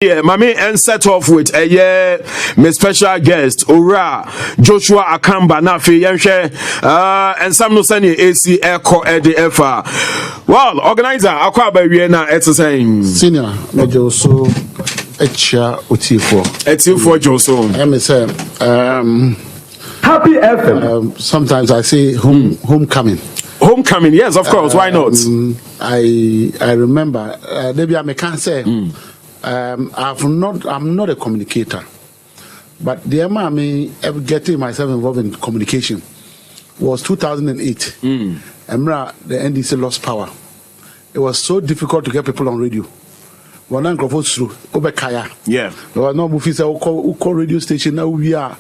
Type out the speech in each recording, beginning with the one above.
Yeah, Mami, and set off with a my special guest, Ora Joshua Akamba, Nafi Yanshe, and some no send AC Echo Eddie Efa. Well, organizer, Akamba Vienna exercise. Senior, Major so Etifor Johnson. Happy FM. Sometimes I say homecoming. Homecoming, yes, of course. Why not? I remember. Maybe I can't say. I'm not a communicator, but the me ever getting myself involved in communication was 2008. Emra, the NDC lost power. It was so difficult to get people on radio. One through Obekaya. Yeah. There was no movie say call radio station now we are.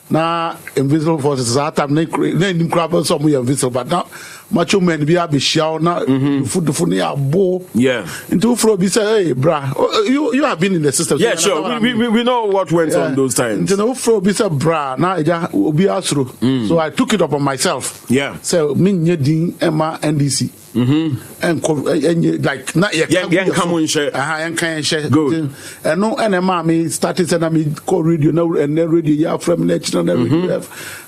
Now invisible forces that time they crab somewhere invisible, but now macho men be a show now food near bo. Yeah. Into Fro be say, hey brah, you have been in the system. Yeah, so sure. We know what went on those times. Into Fro be say brah, now it will be out through. So I took it upon myself. Yeah. So me nyedin Emma NDC. And like not yet come on share. Good. And no me started sending me call radio now and then radio yeah from national.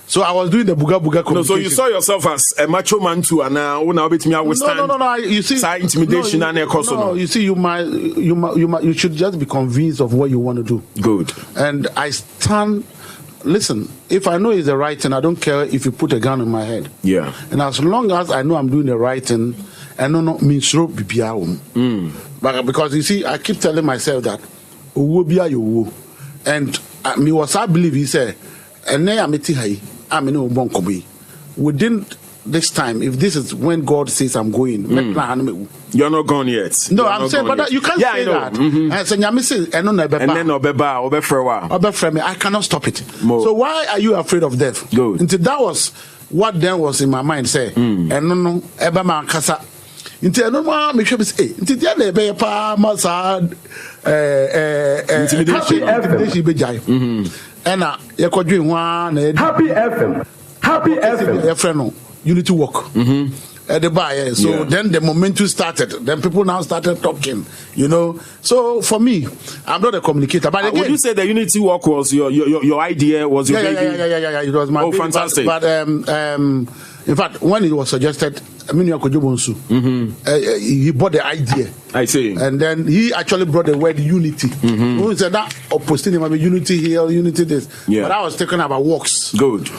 So I was doing the buga communication. No, so you saw yourself as a macho man too, and now bit me withstand. No. You see, intimidation and you see, you should just be convinced of what you want to do. Good. And I stand. Listen, if I know it's the right thing, I don't care if you put a gun in my head. Yeah. And as long as I know I'm doing the right thing, I know not means so But because you see, I keep telling myself that and me was I believe he said, and then I'm in within this time, if this is when God says I'm going, you're not gone yet. No, I'm saying, but you can't say that. And then I cannot stop it. So why are you afraid of death? Good. Until that was what then was in my mind. Say, and no, Ebama Kasa. Until no one make sure say, until the other be pa masad intimidation. And you could do one Happy FM. Happy FM. Unity work. At the buyer. So then the momentum started. Then people now started talking, So for me, I'm not a communicator. But again, would you say the unity work was your idea? Was your baby? Yeah. It was my baby, fantastic. But in fact, when it was suggested, he bought the idea. I see. And then he actually brought the word unity. Who said that opposite him, unity here, unity this. Yeah. But I was talking about works. Good.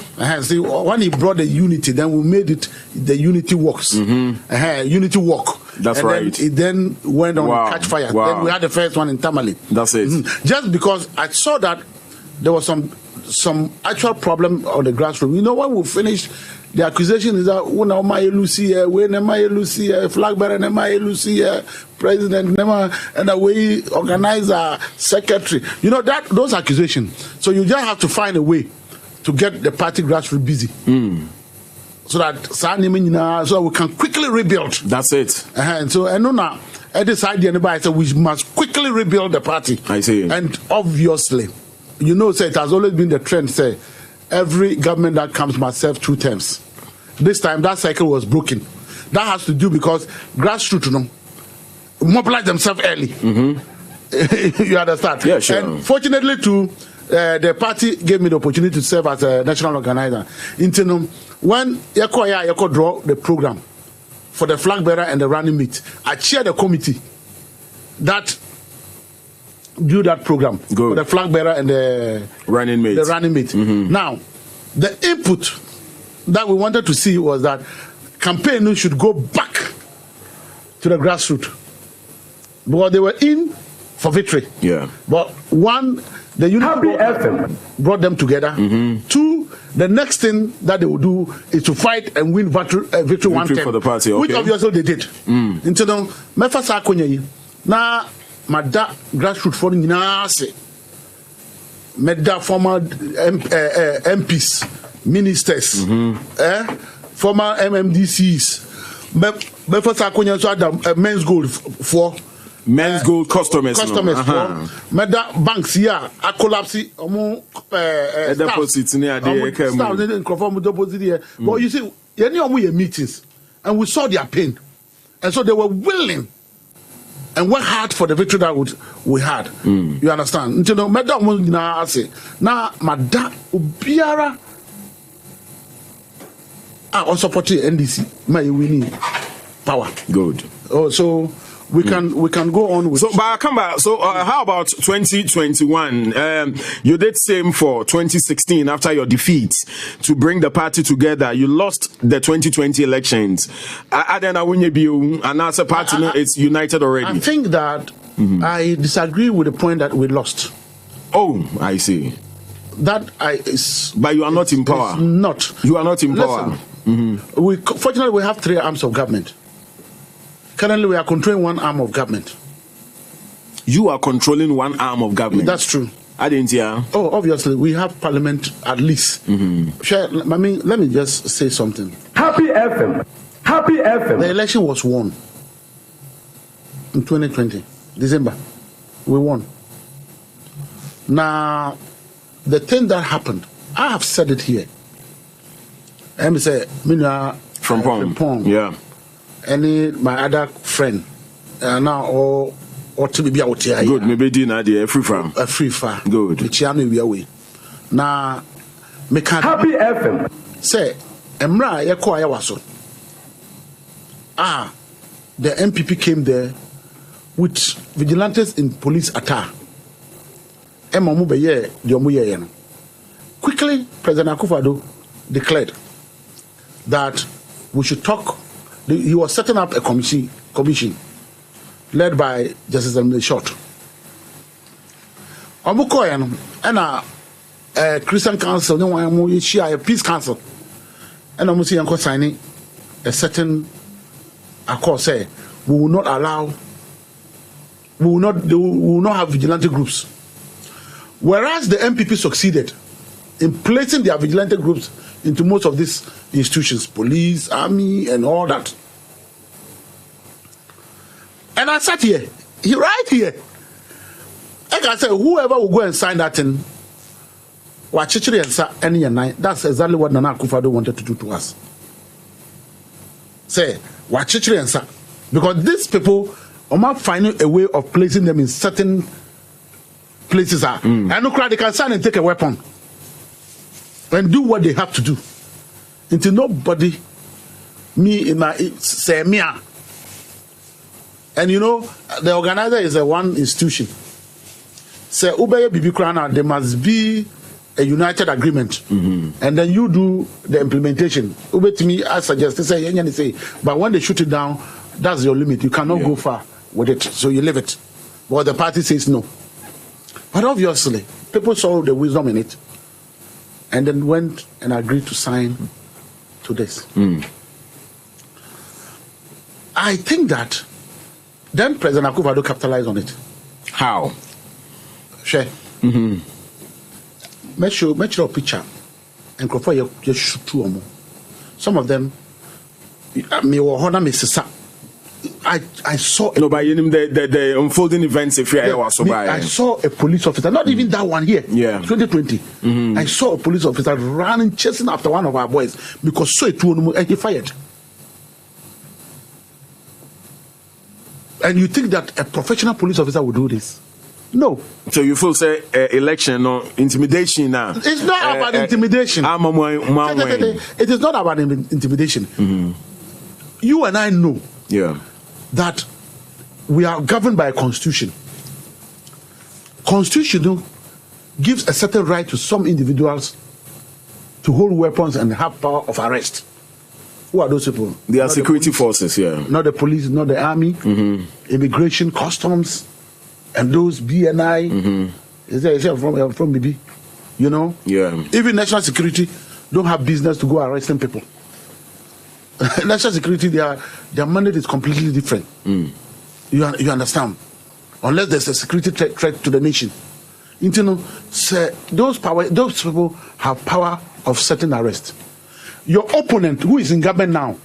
See, when he brought the unity, then we made it the unity works. Unity work. That's and right. Then it then went on to catch fire. Wow. Then we had the first one in Tamale. That's it. Just because I saw that there was some actual problem on the grassroots. When we finished, the accusation is that when Lucia, flag bearer, Lucia, president, and the way organizer, secretary. That those accusations. So you just have to find a way to get the party grassroots busy. So that so we can quickly rebuild. That's it. And so now at this idea, anybody said we must quickly rebuild the party. I see. And obviously, say it has always been the trend. Say every government that comes must serve 2 terms. This time that cycle was broken. That has to do because grassroots, mobilize themselves early. You understand? Yeah, sure. And fortunately, too, the party gave me the opportunity to serve as a national organizer. When Yako draw the program for the flag bearer and the running mate, I chair the committee that do that program for the flag bearer and the running mate. Now, the input that we wanted to see was that campaign should go back to the grassroots because they were in for victory. Yeah. But one, the unity brought them together. 2, the next thing that they will do is to fight and win victory one time for the party, which obviously they did. Until now, Mada grassroots for Ninase, Meda former MPs, ministers, former MMDCs, men's gold for men's gold customers. For Meda banks here, a collapse deposits near the but you see, any of meetings, and we saw their pain, and so they were willing and work hard for the victory that we had. You understand? You know, madam na say na mada obiara on support NDC. My winning power. Good. Oh, so we can go on with. So, but Akamba, so how about 2021? You did same for 2016 after your defeat to bring the party together. You lost the 2020 elections. And as a party, it's united already. I think that I disagree with the point that we lost. Oh, I see. But you are not in power. Not. You are not in power. Fortunately, we have 3 arms of government. Currently, we are controlling 1 arm of government. You are controlling 1 arm of government. That's true. I didn't hear. Oh, obviously, we have parliament at least. I mean, let me just say something. Happy FM. The election was won in 2020, December. We won. Now, the thing that happened, I have said it here. Let me say, from Pong. Yeah. My other friend now or to be out here. Good, maybe dinner the free farm. A free farm. Good. Which we away. Now me can Happy FM. Say Emra Yakoya waso. The MPP came there with vigilantes in police attack. Quickly, President Akufo-Addo declared that we should talk. He was setting up a commission led by Justice Emily Short. Omukoyan and a Christian council, no one share a peace council, and almost signing a certain accord. Say we will not allow, we will not have vigilante groups. Whereas the MPP succeeded in placing their vigilante groups into most of these institutions, police, army, and all that. And I sat here, right here. Like I said, whoever will go and sign that thing, that's exactly what Nana Akufo-Addo wanted to do to us. Say, because these people are finding a way of placing them in certain places. And they can sign and take a weapon and do what they have to do. Until nobody, me in my say me. And you know, the organizer is a one institution. Say Ubeye Bibi Krana, there must be a united agreement, and then you do the implementation. Ube to me, I suggest say, but when they shoot it down, that's your limit. You cannot go far with it, so you leave it. But the party says no. But obviously, people saw the wisdom in it, and then went and agreed to sign to this. I think that then President Akufo-Addo capitalized on it. How? Share. Make sure a picture and Crawford just shoot 2 or more. Some of them, I saw. No, by the unfolding events. If you I saw a police officer, not even that one here. Yeah. 2020. I saw a police officer running, chasing after one of our boys because so it and he fired. And you think that a professional police officer would do this? No. So you feel say election or intimidation now? It's not about intimidation. It is not about intimidation. You and I know that we are governed by a constitution. Constitution gives a certain right to some individuals to hold weapons and have power of arrest. Who are those people? They are security forces, Not the police, not the army, immigration, customs, and those BNI. Is there from BB? You know? Yeah. Even national security don't have business to go arresting people. National security, their mandate is completely different. You understand? Unless there's a security threat to the nation. You know, those people have power of certain arrest. Your opponent, who is in government now,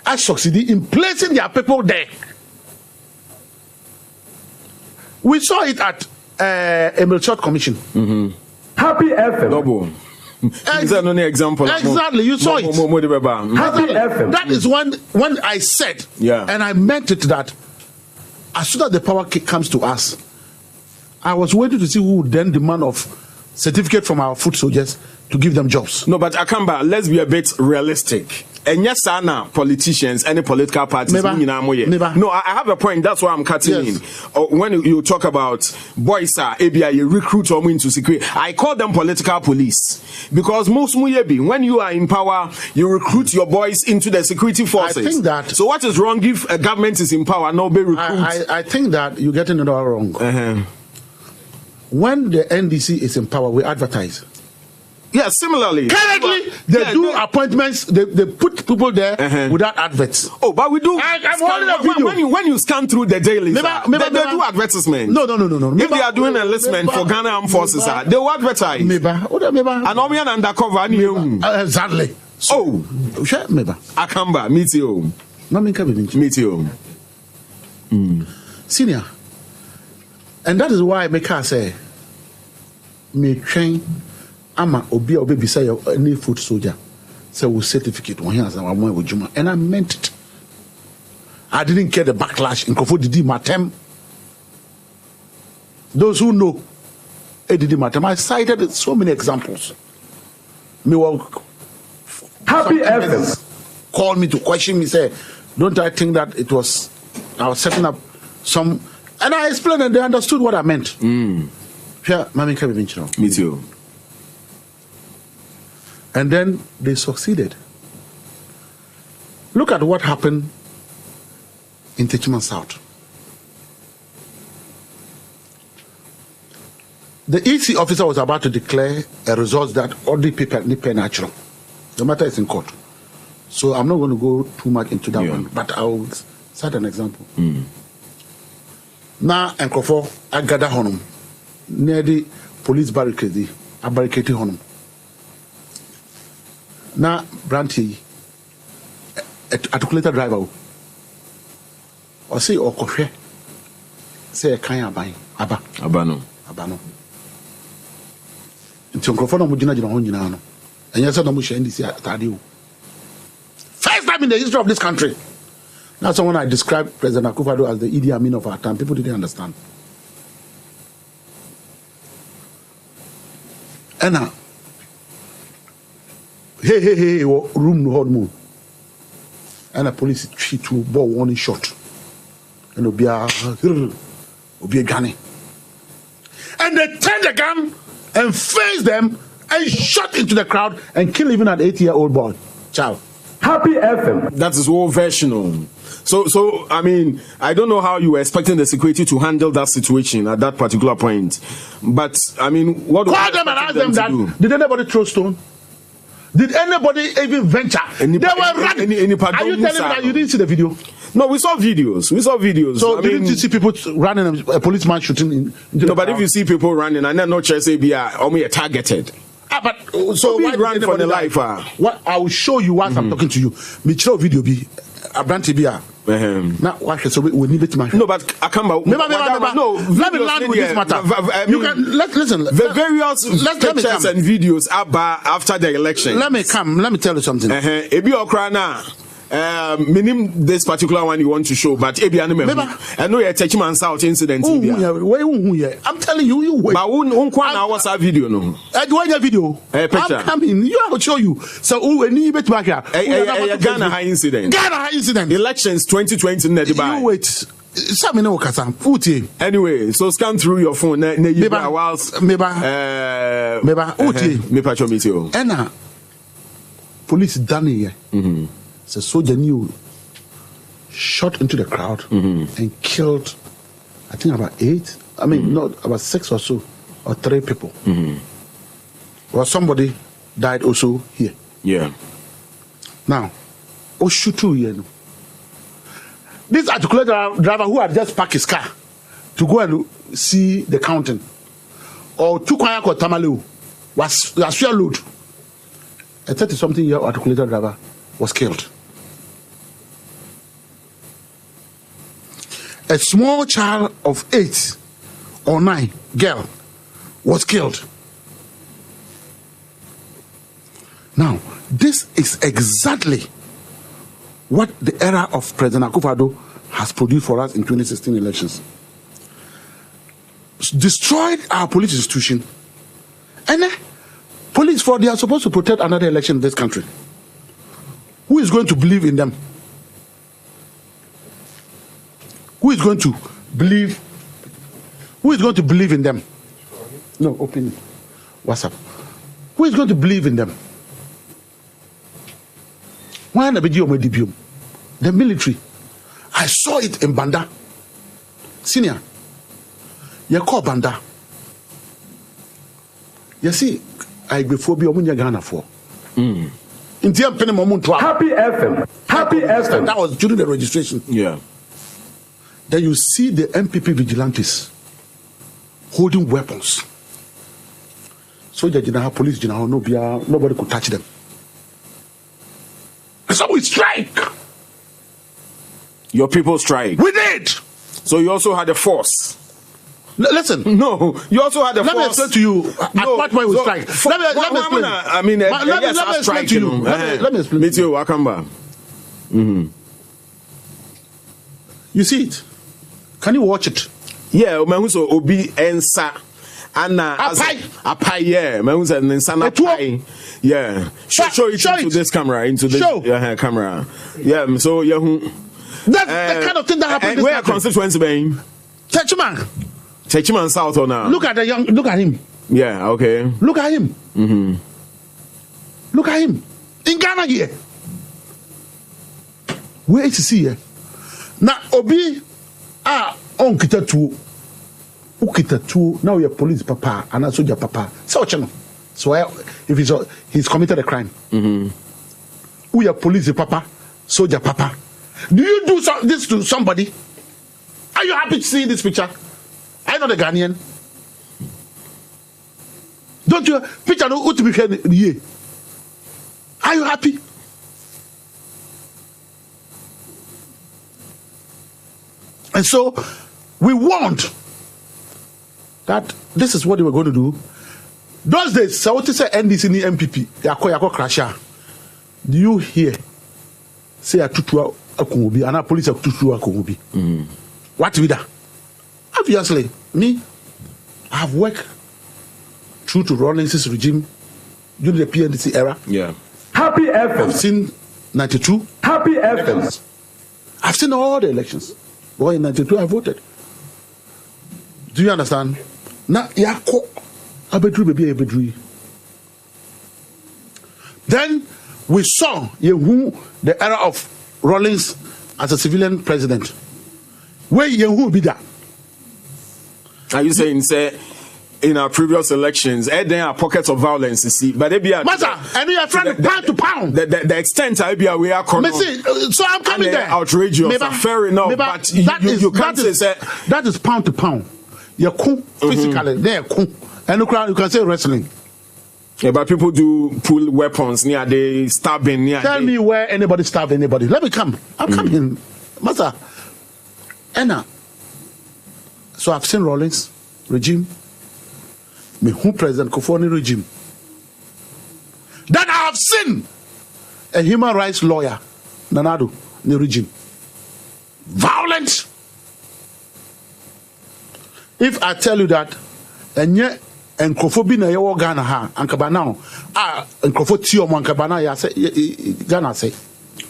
has succeeded in placing their people there. We saw it at Emil Short Commission. Happy FM. Double. Is that only example? Exactly, you saw it. Happy FM. That is when I said, and I meant it, that as soon as the power comes to us, I was waiting to see who would then demand of certificate from our foot soldiers to give them jobs. No, but Akamba, let's be a bit realistic. And yes, Anna, politicians, any political parties. No, I have a point. That's why I'm cutting in. When you talk about boys, ABI, you recruit them into security. I call them political police because most muyebi, when you are in power, you recruit your boys into the security forces. I think that. So what is wrong if a government is in power, no be recruit? I think that you're getting it all wrong. When the NDC is in power, we advertise. Yeah, similarly. Currently, they do appointments, they put people there without adverts. Oh, but we do. I'm holding a video. When you scan through the daily, they do advertisement. No. If they are doing enlistment for Ghana Armed Forces, they will advertise. And I'm undercover. Exactly. Oh, Akamba, meet you. Meet you. Senior. And that is why I make her say, me train. Ama obi a obi say any foot soldier say we certificate one here as our with Juma, and I meant it. I didn't care the backlash in Kofo Didi Matem. Those who know Didi Matem, I cited so many examples. Me walk Happy FM call me to question me, say, don't I think that it was I was setting up some, and I explained and they understood what I meant. Yeah, Mami Kevin. Me too. And then they succeeded. Look at what happened in Techiman South. The EC officer was about to declare a result that all the people need natural. The matter is in court. So I'm not going to go too much into that one, but I'll cite an example. Now, Nkofo, I gather honum near the police barricade. I barricade honum. Now, Branty, articulated driver, or say, or coffee, say a kind of buying, Abano. Until Crawford Mujina, and yes, I don't wish any Tadio. First time in the history of this country. Now, someone I described President Akufo-Addo as the Idi Amin of our time. People didn't understand. And now, hey, room no hold moon. And the police treat to ball warning shot. And it'll be a gunny. And they turned the gun and faced them and shot into the crowd and killed even an 8-year-old boy. Ciao. Happy FM. That is all versional. So I mean, I don't know how you were expecting the security to handle that situation at that particular point. But I mean, what call them and ask them that. Did anybody throw stone? Did anybody even venture? They were running. Are you telling me that you didn't see the video? No, we saw videos. So didn't you see people running and a policeman shooting into the but if you see people running and then not just say be only targeted. But so why run for the life? What I will show you once I'm talking to you. Me show video be a brand TBR. Now watch so we need it. No, but Akamba. No, let me land with this matter. You can listen. The various pictures and videos after the election. Let me tell you something. Ebi Okrana. Minim this particular one you want to show, but I know you're touching man South incident. I'm telling you, wait. But what's our video? No, video. Picture. I'm coming. You have to show you. So, any bit back here. Ghana high incident. Elections 2020. You wait. Anyway, so scan through your phone. Police done here. So soldier knew shot into the crowd and killed, I think about 8. I mean, not about 6 or so, or 3 people. Well, somebody died also here. Yeah. Now, Oshutu here. This articulated driver who had just parked his car to go and see the counting, or Tukwaya or Tamalu, was share load. A 30-something-year articulated driver was killed. A small child of 8 or 9, girl, was killed. Now, this is exactly what the era of President Akufo-Addo has produced for us in 2016 elections. Destroyed our police institution. And police force, they are supposed to protect another election in this country. Who is going to believe in them? Who is going to believe? Who is going to believe in them? No, open it. What's up? Who is going to believe in them? Why not the military? I saw it in Banda. Senior. You call Banda. You see, I before be omunya Ghana for. Happy FM. Happy FM. That was during the registration. Yeah. Then you see the MPP vigilantes holding weapons. Soldier general, police general, nobody could touch them. So we strike. Your people strike. We did. So you also had a force. Listen. No, you also had a Let force. me explain to you at what point we strike. Let me explain. I mean, let me explain to you. Let me explain. Me too, Akamba. You see it? Can you watch it? Yeah, so obi ensa. Anna apai, yeah, apai. Yeah, show it into this camera, into this camera. Yeah, so yeah, that's the kind of thing that happened. Where constituency being? Techiman South or now? Look at him. Yeah, okay. Look at him. Look at him in Ghana here. Where is he here? Now obi on kita tu. Ukita tu now your police papa and a soldier papa. So if he's committed a crime. Who your police papa, soldier papa. Do you do this to somebody? Are you happy to see this picture? Are you not a Ghanaian? Don't you picture no here? Are you happy? And so we warned that this is what they were going to do. Those days, so what you say NDC ni MPP, yako crasher. Do you hear? Say a tutu akungubi, and a police a tutu akungubi. What with that? Obviously, me, I have worked through to Rawlings' regime during the PNDC era. Yeah. Happy FM. I've seen 92. Happy FM. I've seen all the elections. Well, in 92, I voted. Do you understand? Now, then we saw the era of Rawlings as a civilian president. Where Yehu be that? Are you saying, say, in our previous elections, there are pockets of violence, you see, but they be Master, and we are trying pound to pound. The extent I be we are coming. So I'm coming there. Outrageous, fair enough, but you can't say that is pound to pound. You're physically, they're and you can say wrestling. Yeah, but people do pull weapons near they stabbing near. Tell me where anybody stabbed anybody. Let me come. I'm coming, Master. Anna. So I've seen Rawlings regime. Me who President Kofoni regime. Then I have seen a human rights lawyer, Nanado, in the regime. Violent. If I tell you that, and yet, and Kofobi na yawo Ghana ha, and Kabana, and Kofotio Mankabana, ya say, Ghana say.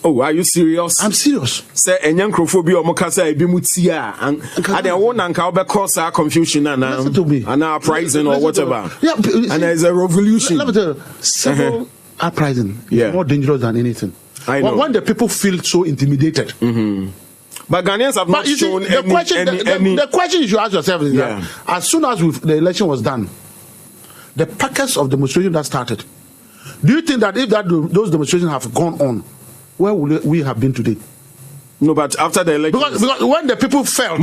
Oh, are you serious? I'm serious. Say, and young Crophobia or Mokasa, Bimutia, and I won't uncover cause our confusion and uprising or whatever. Yeah, and there's a revolution. Let me tell you, several uprising is more dangerous than anything. I know. When the people feel so intimidated. But Ghanaians have not shown the question you should ask yourself is that as soon as the election was done, the packets of demonstration that started, do you think that if those demonstrations have gone on, where would we have been today? No, but after the election, because when the people felt,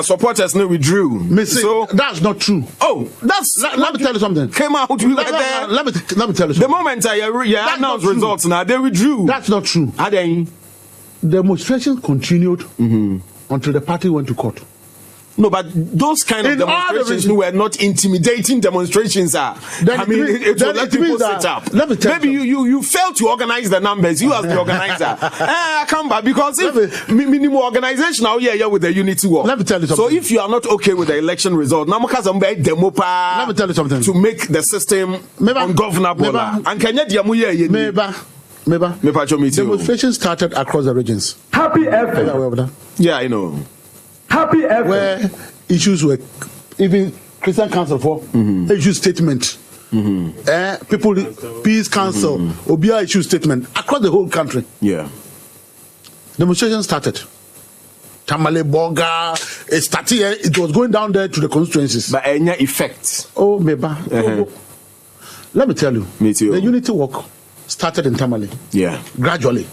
supporters no withdrew. So that's not true. Oh, let me tell you something. Came out. Let me tell you something. The moment I announced results, now they withdrew. That's not true. Are they? Demonstrations continued until the party went to court. No, but those kind of demonstrations were not intimidating demonstrations. I mean, it will let people sit up. Maybe you failed to organize the numbers. You as the organizer. Akamba, because if minimum organization now, yeah, with the unity work. Let me tell you something. So if you are not okay with the election result, now let me tell you something. To make the system ungovernable. And Kenya demonstrations started across the regions. Happy FM. Yeah, I know. Happy FM. Where issues were, even Christian Council for issue statement. People, Peace Council, Obia issue statement across the whole country. Yeah. Demonstration started. Tamale Boga, it was going down there to the constituencies. But any effects? Oh, Meba. Let me tell you. Me too. The unity work started in Tamale. Yeah. Gradually.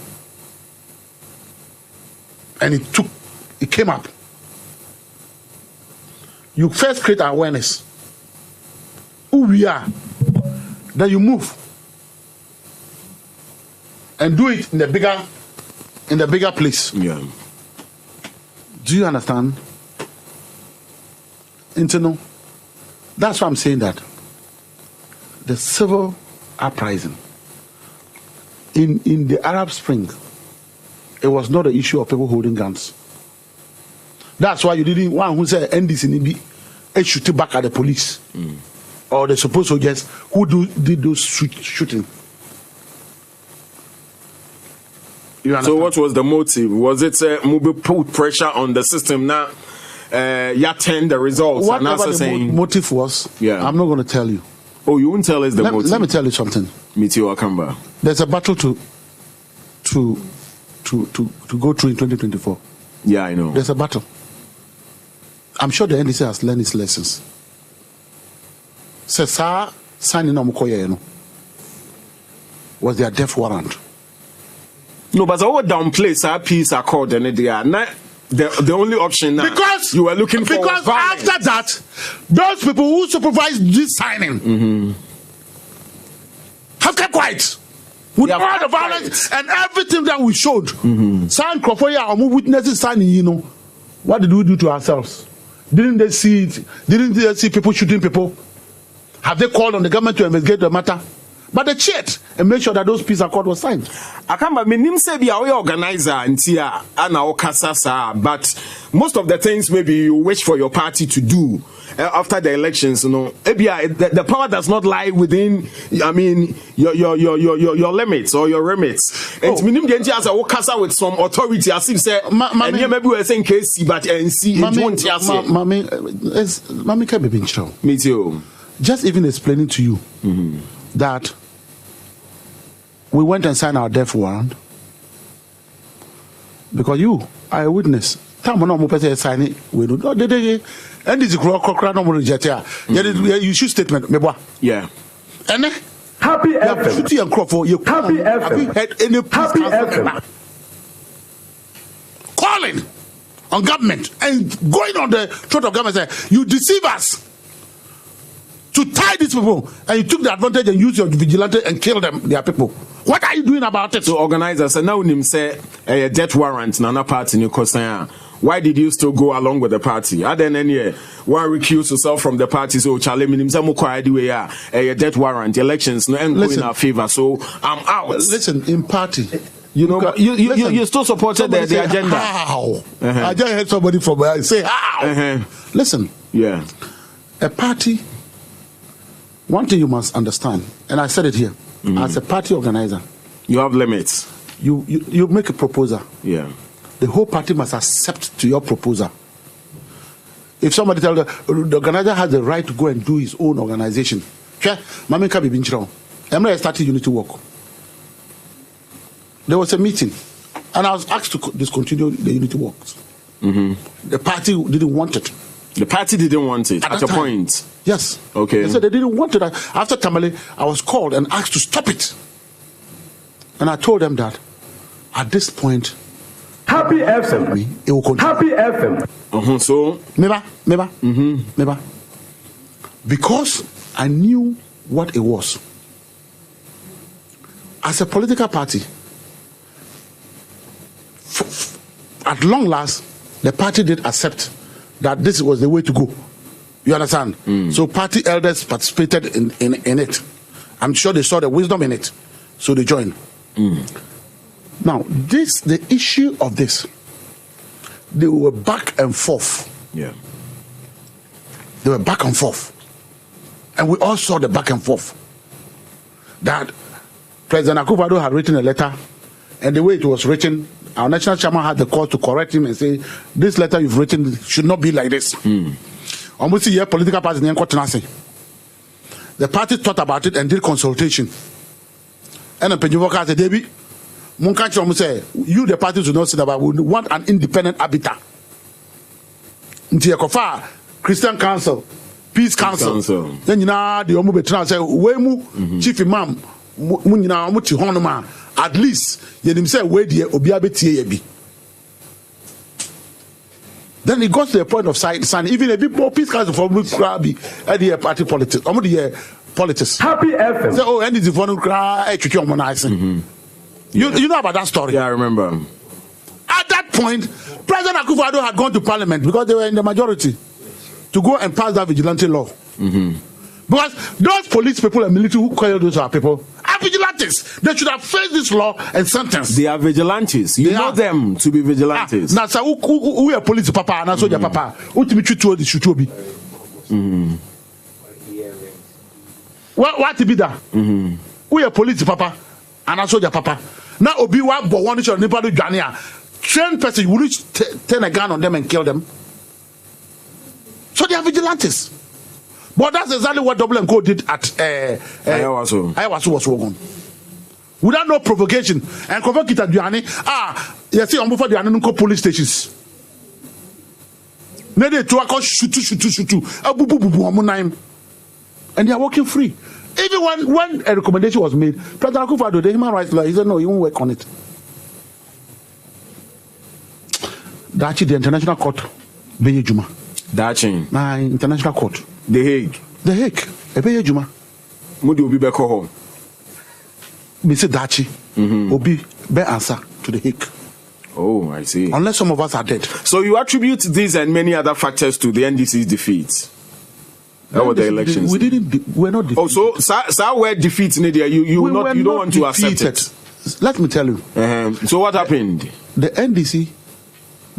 And it came up. You first create awareness. Who we are. Then you move. And do it in the bigger place. Yeah. Do you understand? Internal. That's why I'm saying that the civil uprising in the Arab Spring, it was not an issue of people holding guns. That's why you didn't one who said NDC shoot back at the police or the supposed soldiers who did those shooting. So what was the motive? Was it put pressure on the system now? You attend the results. Whatever the motive was, I'm not going to tell you. Oh, you won't tell us the motive? Let me tell you something. Me too, Akamba. There's a battle to go through in 2024. Yeah, I know. There's a battle. I'm sure the NDC has learned its lessons. Sesa signing on Mukoye was their death warrant. No, but the downplays our peace accord and they are not the only option now. Because you were looking for because after that, those people who supervised this signing have kept quiet. With all the violence and everything that we showed. Sign Crawford or witnesses signing, what did we do to ourselves? Didn't they see it? Didn't they see people shooting people? Have they called on the government to investigate the matter? But they checked and made sure that those peace accord was signed. Akamba, minim say be our organizer until but most of the things maybe you wish for your party to do after the elections, the power does not lie within. I mean, your limits or your remits. And minim the as a worker with some authority, as if say, and maybe we're saying KC, but NC, Mami can be strong. Me too. Just even explaining to you that we went and signed our death warrant because you are a witness. You issue statement. Yeah. And Happy FM. Happy FM. Have you heard any peace calling on government and going on the throat of government saying, you deceive us to tie these people, and you took the advantage and used your vigilante and killed them, their people. What are you doing about it? So organizers, and now him say a death warrant, Nana party in your why did you still go along with the party? Are there any one recuse yourself from the party? So Charlie, a death warrant, elections no and go in our favor. So I'm out. Listen, in party, you still supported the agenda. How? I just heard somebody from say how. Listen, a party. One thing you must understand, and I said it here, as a party organizer, you have limits. You make a proposal. Yeah. The whole party must accept to your proposal. If somebody tells the organizer has the right to go and do his own organization, I started unity work. There was a meeting, and I was asked to discontinue the unity works. The party didn't want it. The party didn't want it at a point. Yes. Okay. They said they didn't want it. After Tamale, I was called and asked to stop it. And I told them that at this point, Happy FM. It will continue. Happy FM. So, Meba. Because I knew what it was. As a political party, at long last, the party did accept that this was the way to go. You understand? So party elders participated in it. I'm sure they saw the wisdom in it, so they joined. Now, the issue of this, they were back and forth. Yeah. They were back and forth. And we all saw the back and forth. That President Akufo-Addo had written a letter, and the way it was written, our national chairman had the call to correct him and say, this letter you've written should not be like this. Almost a year, political party in Tenase. The party thought about it and did consultation. And the Penjuvoka said, Debbie, Munkachi say, you, the party, should not sit about, we want an independent arbiter. Ntiyakofa, Christian Council, Peace Council. Then you know, the Omu Betrana say, Wemu, Chief Imam, Munina, Muti Honoma, at least, Yenim say, where the Obiabeti Yebi. Then it got to the point of signing even a bit more Peace Council for Mukrabi at the party politics. Politics. Happy FM. So, oh, and it's for Nukra, you know about that story? Yeah, I remember. At that point, President Akufo-Addo had gone to Parliament because they were in the majority to go and pass that vigilante law. Because those police people and military who call those are people are vigilantes. They should have faced this law and sentenced. They are vigilantes. You know them to be vigilantes. Now, so who are police papa and soldier papa? Who to be treated the should be? What to be that? Who are police papa and soldier papa? Now, Obi wa bo one issue nipa do Ghana. Trained person will turn a gun on them and kill them. So they are vigilantes. But that's exactly what Double and Co did at Ayawaso was wrong. Without no provocation. And convoke it at Duane. You see, on before the Anunko police stations. Nede to a shoot. And they are working free. Even when a recommendation was made, President Akufo-Addo, the human rights lawyer, he said, no, he won't work on it. Dachi, the International Court, Beye Juma. Dachi. Nah, International Court. The Hague. The Hague. Beye Juma. Mudi Obi Beko home. Me say Dachi. Obi be answer to the Hague. Oh, I see. Unless some of us are dead. So you attribute these and many other factors to the NDC's defeat. That were the elections. We're not defeated. Oh, so we're defeated, Nadia. You don't want to accept it. Let me tell you. So what happened? The NDC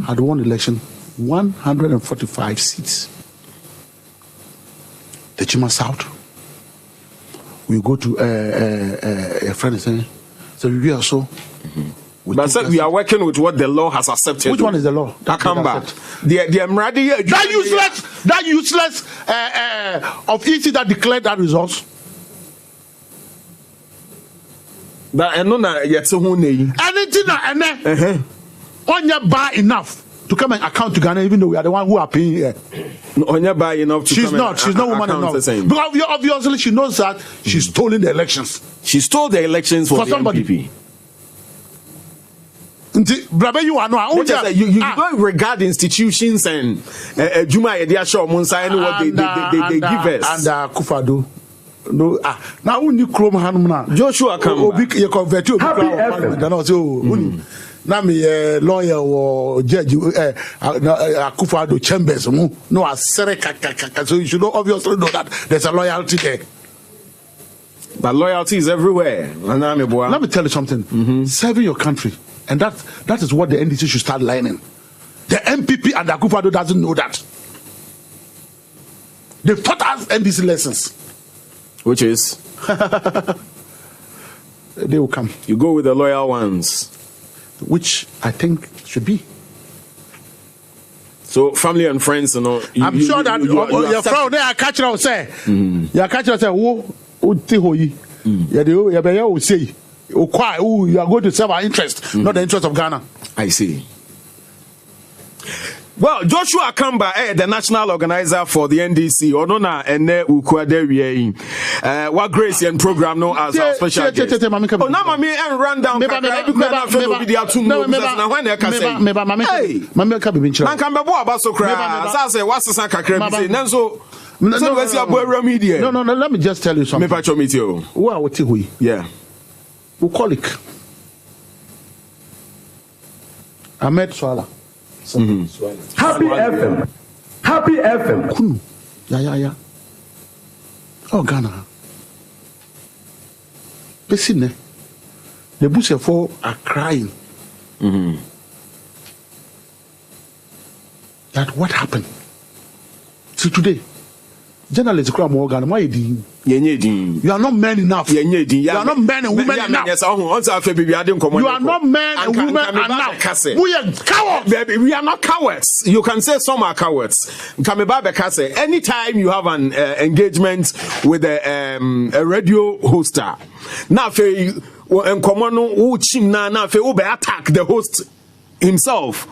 had won election 145 seats. The Chima South. We go to a friend is saying, so we are so. But sir, we are working with what the law has accepted. Which one is the law? Akamba. That useless of EC that declared that results. Anything on bar enough to come and account to Ghana, even though we are the one who are paying here. On bar enough to she's not woman enough. Because obviously she knows that she's stolen the elections. She stole the elections for the somebody. MPP. You don't regard institutions and Juma they show Munsa and what they give us. And Akufo-Addo. No, now only Chrome Hanumna. Joshua Akamba. You convert to now me lawyer or judge Akufo-Addo chambers. No, so you should obviously know that there's a loyalty there. But loyalty is everywhere. Let me tell you something. Serving your country. And that is what the NDC should start learning. The MPP and the Akufo-Addo doesn't know that. They've taught us NDC lessons. Which is? They will come. You go with the loyal ones. Which I think should be. So family and friends, you know. I'm sure that your friend there, I catch it out say. You catch it out say, who tihoyi? You say. You are going to serve our interest, not the interest of Ghana. I see. Well, Joshua Akamba, the national organizer for the NDC, Onona ene ukwaderie. What Grace and program no as our special guest. Oh, now mami and run down. No, let me just tell you something. Yeah. Ukolik. Ahmed Swala. Happy FM. Happy FM. Kunu. Ya. Oh, Ghana. Listen, the Bushefo are crying. That what happened? See today, journalists cry more Ghana. Why you are not men enough. You are not men and women enough. You are not men and women enough. We are cowards. We are not cowards. You can say some are cowards. Anytime you have an engagement with a radio hoster, now attack the host himself.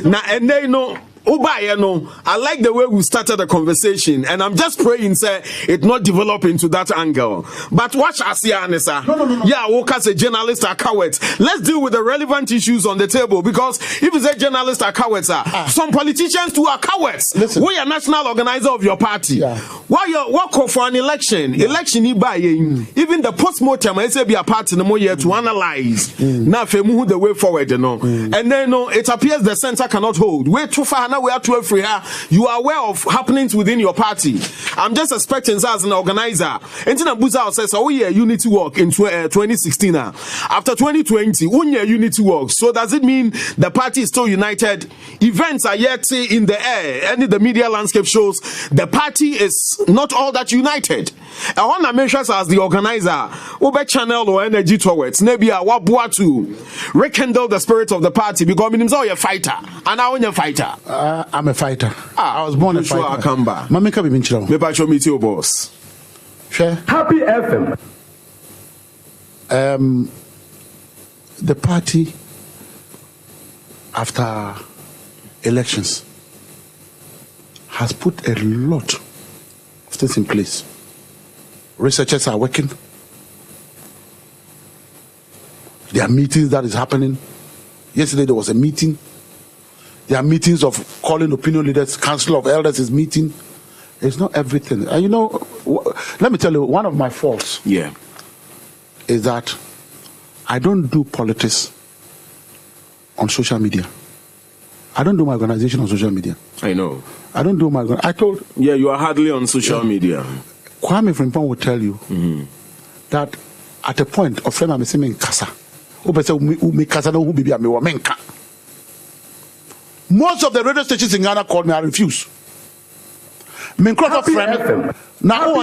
Now and they know. I like the way we started the conversation, and I'm just praying, sir, it not develop into that angle. But watch us here, Anissa. No. Yeah, Walker's a journalist are cowards. Let's deal with the relevant issues on the table, because if you say journalists are cowards, some politicians too are cowards. Listen. We are national organizer of your party. Yeah. Why you work for an election? Yeah. Election even the post-mortem, I say be a party no more here to analyze. Now, the way forward, and then it appears the center cannot hold. Way too far. We are to free her. You are aware of happenings within your party. I'm just expecting as an organizer. And then Buza says, oh yeah, unity work in 2016. After 2020, unity work. So does it mean the party is still united? Events are yet in the air. Any the media landscape shows the party is not all that united. I want to mention as the organizer, Ube channel or energy towards maybe a wabua to rekindle the spirit of the party, because I'm a fighter and I'm a fighter. I'm a fighter. I was born a fighter. Akamba. Mama can be minchiro. Maybe show me to your boss. Share. Happy FM. The party after elections has put a lot of things in place. Researchers are working. There are meetings that is happening. Yesterday there was a meeting. There are meetings of calling opinion leaders. Council of Elders is meeting. It's not everything. And let me tell you, one of my faults is that I don't do politics on social media. I don't do my organization on social media. I know. I don't do my... Yeah, you are hardly on social media. Kwame Frimpong will tell you that at a point of friend I'm saying Kasa. Most of the radio stations in Ghana called me, I refuse. Happy FM. Now,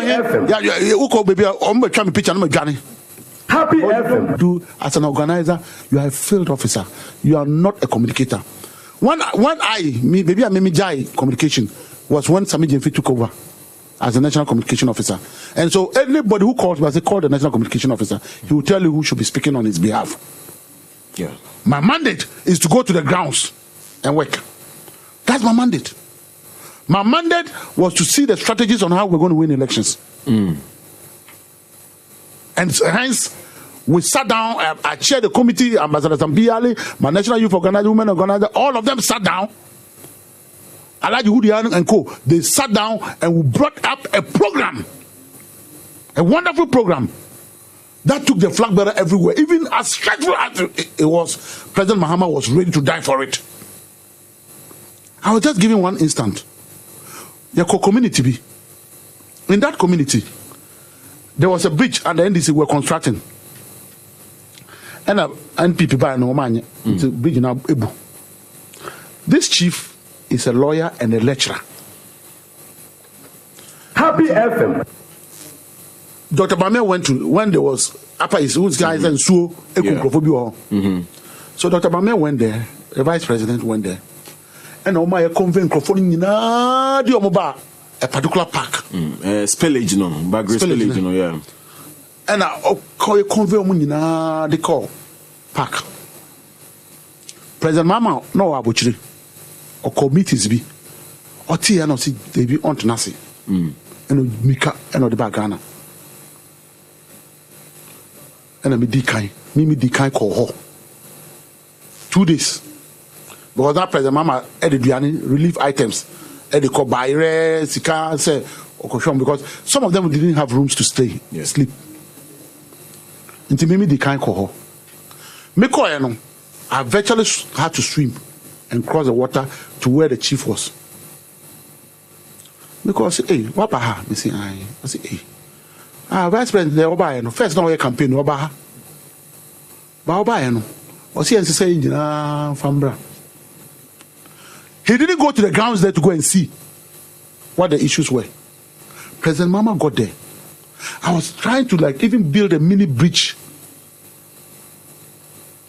Happy FM. Do as an organizer, you are a field officer. You are not a communicator. When I communication was when Sami Jemfi took over as the national communication officer. And so anybody who calls me, as they call the national communication officer, he will tell you who should be speaking on his behalf. Yeah. My mandate is to go to the grounds and work. That's my mandate. My mandate was to see the strategies on how we're going to win elections. And hence, we sat down, I chaired the committee, Ambassador Zambiali, my National Youth Organizer, Women Organizer, all of them sat down. Alaji Hudian and co. They sat down and we brought up a program. A wonderful program that took the flag bearer everywhere. Even as stressful as it was, President Mahama was ready to die for it. I was just giving one instant. Your community be. In that community, there was a bridge and the NDC were constructing. And people buy no money. It's a bridge now. This chief is a lawyer and a lecturer. Happy FM. Dr. Bame went to when there was upper his guys and so So Dr. Bame went there, the vice president went there. And my convene microphone in a particular park. Spillage, no, background spillage, no, yeah. And I call a convene in the call park. President Mama, no, abuchiri or committees be or tea and see they be on to Nasi and Mika and the Bagana. And I me dekai call her 2 days. Because that President Mama added relief items. Eddie call Bayre, Sika, say, because some of them didn't have rooms to stay, sleep. Until me dekai call her. Me call her, I virtually had to swim and cross the water to where the chief was. Because hey, what about her? Me say I say hey. Vice President, the Oba no first no campaign Oba. Ba Oba no. O see and say Fambra. He didn't go to the grounds there to go and see what the issues were. President Mama got there. I was trying to like even build a mini bridge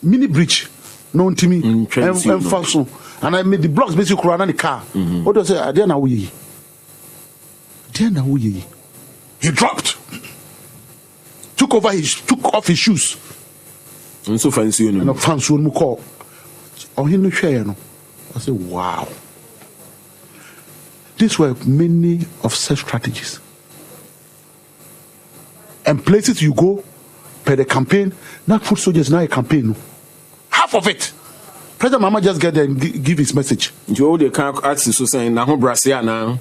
known to me and function. And I made the blocks basically around the car. What do I say? He dropped. Took off his shoes. And so fancy and a fancy one call. On him no. I said, wow. These were many of such strategies. And places you go per the campaign, not food soldiers, now a campaign. Half of it. President Mama just get there and give his message. You the can't ask so saying now Brasia now.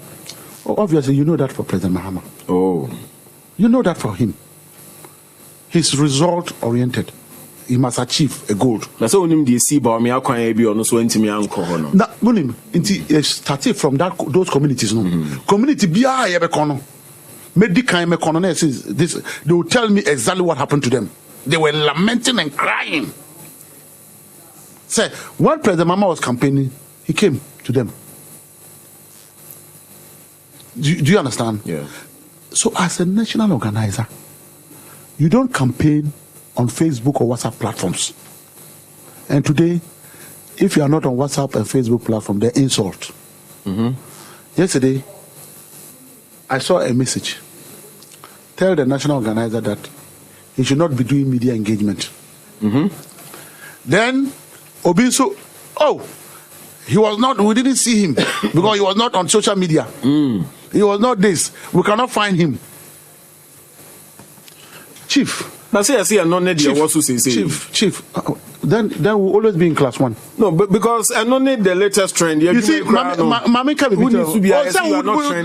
Oh, obviously, you know that for President Mahama. Oh. You know that for him. He's result oriented. He must achieve a goal. That's all him the see about me I can't be on so intimate uncle. Now, started from those communities. No community be a medical this they will tell me exactly what happened to them. They were lamenting and crying. Say, when President Mama was campaigning, he came to them. Do you understand? Yeah. So as a national organizer, you don't campaign on Facebook or WhatsApp platforms. And today, if you are not on WhatsApp and Facebook platform, they're insult. Yesterday, I saw a message. Tell the national organizer that he should not be doing media engagement. Then, Obinso, he was not, we didn't see him because he was not on social media. He was not this. We cannot find him. Chief. Now say I see a non need what to say. Chief. Then we'll always be in class 1. No, but because I don't need the latest trend. You see, Mami can be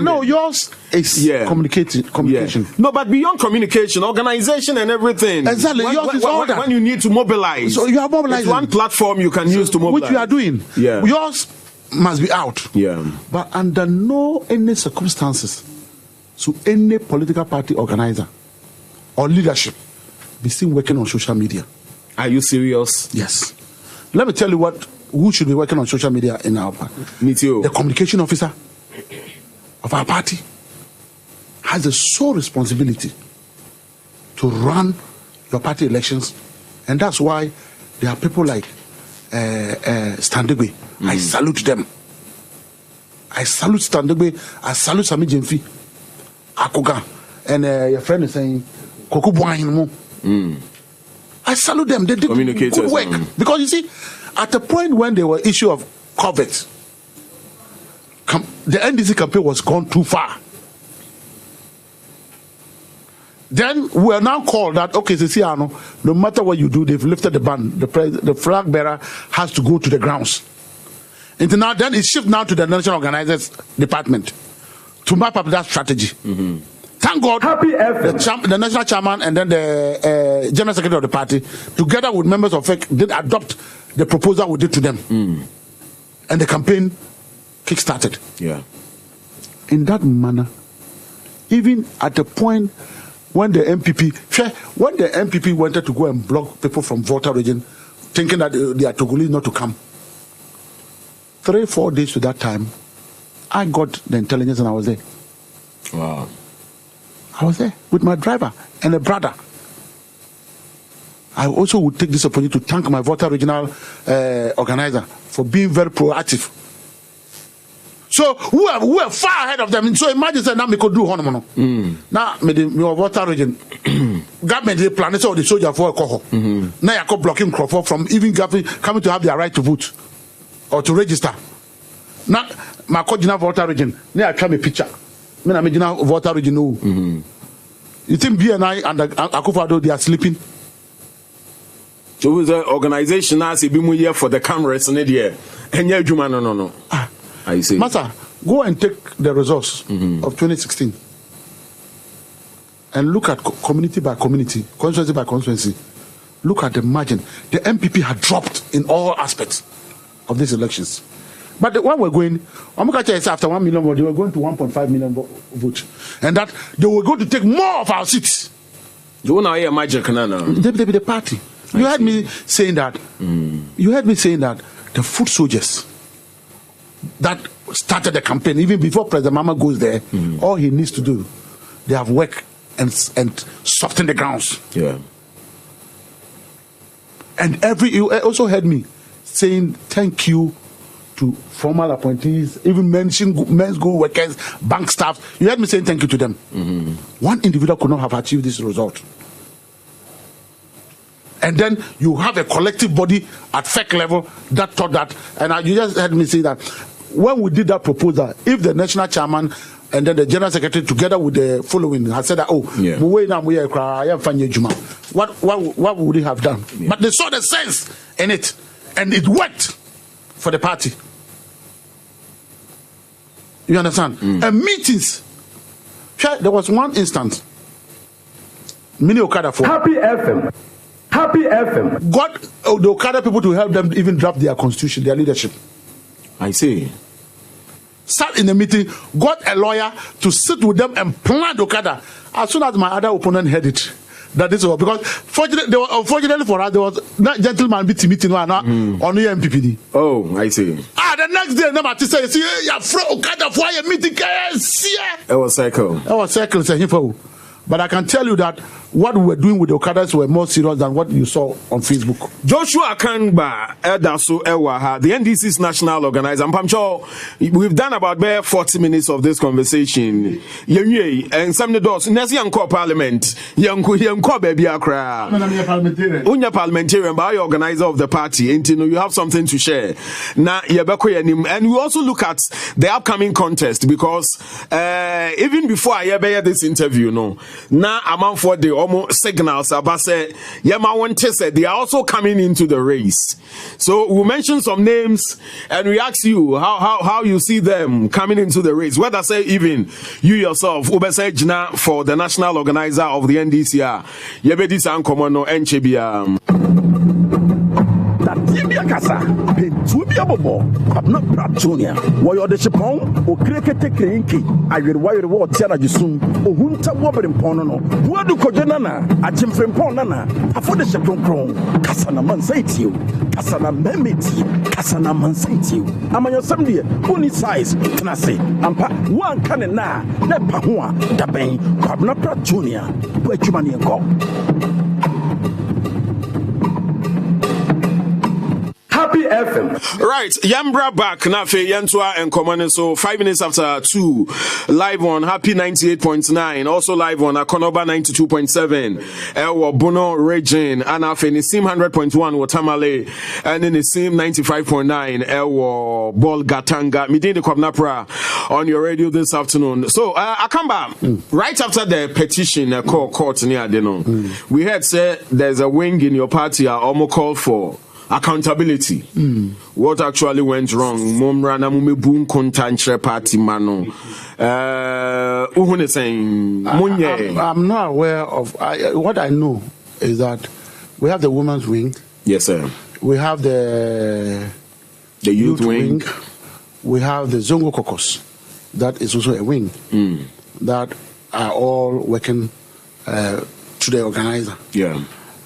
no, yours is communication. Yeah. No, but beyond communication, organization and everything. Exactly. Yours is all that. When you need to mobilize. So you are mobilizing. It's one platform you can use to mobilize. Which you are doing. Yeah. Yours must be out. Yeah. But under no any circumstances, so any political party organizer or leadership be seen working on social media. Are you serious? Yes. Let me tell you who should be working on social media in our party. Me too. The communication officer of our party has the sole responsibility to run your party elections, and that's why there are people like Standigwe. I salute them. I salute Standigwe. I salute Sami Jemfi, Akoga, and your friend is saying Koku Buahin. I salute them. They did good work. Because you see, at the point when there were issue of COVID, the NDC campaign was gone too far. Then we are now called that, okay, Ceciano, no matter what you do, they've lifted the ban. The flag bearer has to go to the grounds. And now, then it shifts now to the national organizers department to map up that strategy. Thank God, the national chairman and then the general secretary of the party, together with members of FEC, did adopt the proposal we did to them. And the campaign kick-started. Yeah. In that manner, even at the point when the MPP wanted to go and block people from Volta region, thinking that they are Togolese not to come, 3-4 days to that time, I got the intelligence and I was there. Wow. I was there with my driver and a brother. I also would take this opportunity to thank my Volta regional organizer for being very proactive. So we are far ahead of them. So imagine that now we could do honour. Now me Volta region government they plan all the soldiers for a cohort. Now you could blocking Crawford from even coming to have their right to vote or to register. Now my coordinator Volta region. Now I come a picture. Me na me Volta region. You think BNI and Akufo-Addo they are sleeping? So the organization has been here for the cameras in the and yeah, no. I see. Master, go and take the results of 2016 and look at community by community, constituency by constituency. Look at the margin. The MPP had dropped in all aspects of these elections. But when we're going, after 1 million votes, they were going to 1.5 million votes. And that they were going to take more of our seats. You want to hear magic, The party. You heard me saying that. You heard me saying that the foot soldiers that started the campaign, even before President Mama goes there, all he needs to do, they have work and soften the grounds. Yeah. And you also heard me saying thank you to formal appointees, even men's go workers, bank staff. You heard me saying thank you to them. One individual could not have achieved this result. And then you have a collective body at FEC level that thought that, and you just heard me say that when we did that proposal, if the national chairman and then the general secretary together with the following had said that, what would he have done? Yeah. But they saw the sense in it, and it worked for the party. You understand? And meetings. There was one instance. Mini Okada for Happy FM. got the Okada people to help them even draft their constitution, their leadership. I see. Sat in the meeting, got a lawyer to sit with them and plan the Okada. As soon as my other opponent heard it, that this was because unfortunately for us, there was that gentleman meeting on the MPPD. Oh, I see. The next day, nobody say, "See, you're from Okada for your meeting." It was circle. But I can tell you that what we were doing with the Okadas were more serious than what you saw on Facebook. Joshua Akamba, Edaso Ewaha, the NDC's national organizer. I'm sure we've done about 40 minutes of this conversation. And some of the doors, Nasi Yanko Parliament, Yanko Baby Accra. Unya parliamentarian, but you're organizer of the party. And you have something to share. And we also look at the upcoming contest because even before I hear this interview, now among for the almost signals about say they are also coming into the race. So we mentioned some names and we ask you how you see them coming into the race. Whether say even you yourself Ubesejna for the national organizer of the NDCR. Yebedi Sankomono Enchebia. Tibia Casa, Tubia Bobo, Abna Pratonia, Warrior de Chapon, or Cricket Krinki, I will wire what Tiana Jusum, or Hunta Wobbin Ponono, Wadu Kojanana, a Jim Ponana, a for the Chapon Cron, Casana Mansatio, Casana Memiti, Casana Mansatio. Am I your Sunday, only size, can I say, Ampa, one canna, Nepahua, Dabain, Abna Pratonia, where Chumani and go. Happy FM. Right, Yambra back Nafe Yantwa and Komane. So 5 minutes after 2, live on Happy 98.9, also live on Akonoba 92.7, Ewa Bono Region, Anafe Nisim 100.1 Watamale, and then Nisim 95.9 Ewa Bol Gatanga, Midini Kwabnapra on your radio this afternoon. So Akamba, right after the petition court near Deno, we heard say there's a wing in your party are almost called for accountability. What actually went wrong? Momra na mumebun kontantre party mano. Uhune saying munye. I'm not aware of what I know is that we have the women's wing. Yes, sir. We have the youth wing. We have the Zongo Caucus. That is also a wing that are all working to the organizer. Yeah.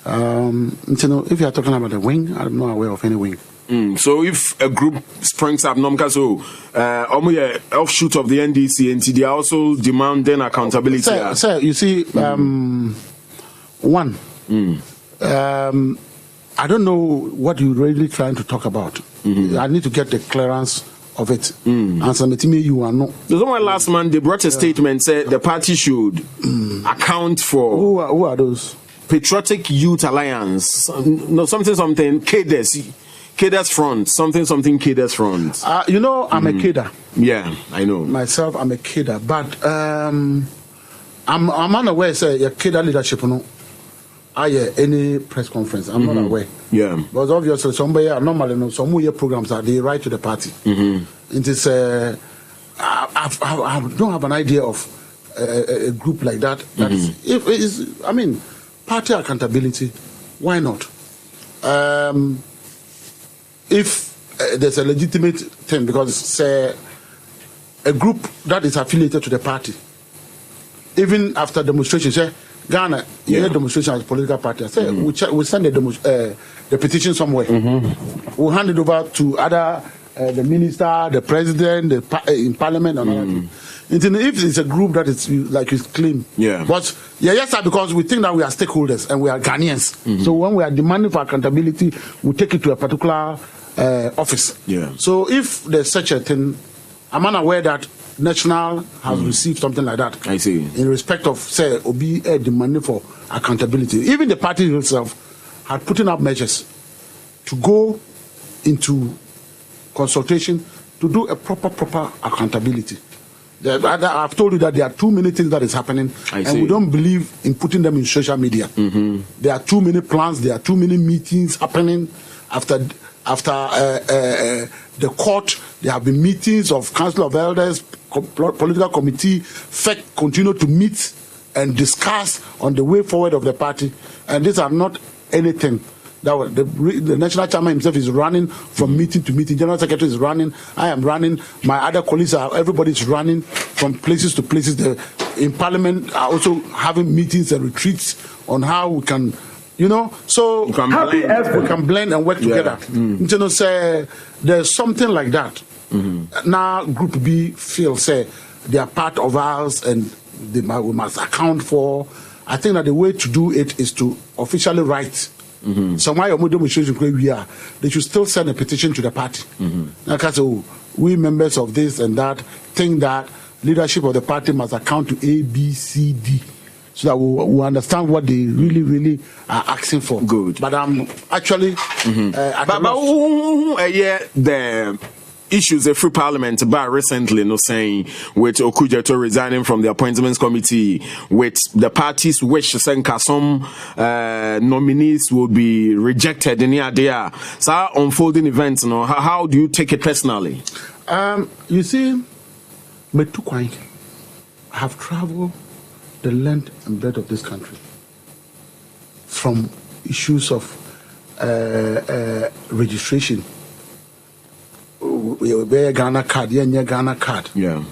If you are talking about a wing, I'm not aware of any wing. So if a group springs up, offshoot of the NDC, and they are also demanding accountability. Sir, you see, one, I don't know what you're really trying to talk about. I need to get the clearance of it. And some you are not. There's one last month they brought a statement said the party should account for. Who are those? Patriotic Youth Alliance, no something Cadres Front, something Cadres Front. I'm a cadre. Yeah, I know. Myself, I'm a cadre, but I'm unaware. Say your cadre leadership, any press conference. I'm not aware. Yeah, because obviously somebody normally some programs are they write to the party. It is I don't have an idea of a group like that. That is, if it is, party accountability, why not? If there's a legitimate thing because it's a group that is affiliated to the party. Even after demonstrations, Ghana, demonstration as a political party. I say we send the petition somewhere. We'll hand it over to other the minister, the president, in parliament, and all that. If it's a group that is like you claim, but yes, sir, because we think that we are stakeholders and we are Ghanaians. So when we are demanding for accountability, we take it to a particular office. So if there's such a thing, I'm unaware that National has received something like that. I see. In respect of, say, Obi demanding for accountability. Even the party itself had put up measures to go into consultation to do a proper accountability. I've told you that there are too many things that is happening, and we don't believe in putting them in social media. There are too many plans, there are too many meetings happening after the court. There have been meetings of Council of Elders, political committee. FEC continue to meet and discuss on the way forward of the party, and these are not anything. That the national chairman himself is running from meeting to meeting. General secretary is running. I am running. My other colleagues everybody is running from places to places. In parliament are also having meetings and retreats on how we can, so we can blend and work together. Say there's something like that. Now Group B feel say they are part of us and we must account for. I think that the way to do it is to officially write. So they should still send a petition to the party. Because we members of this and that think that leadership of the party must account to A, B, C, D, so that we understand what they really are asking for. Good. But I'm actually the issues a free parliament bar recently saying with Okujeto resigning from the appointments committee, with the party's wish some nominees will be rejected in the idea. So unfolding events, how do you take it personally? You see, I have traveled the length and breadth of this country from issues of registration. Ghana card, Ghana card. You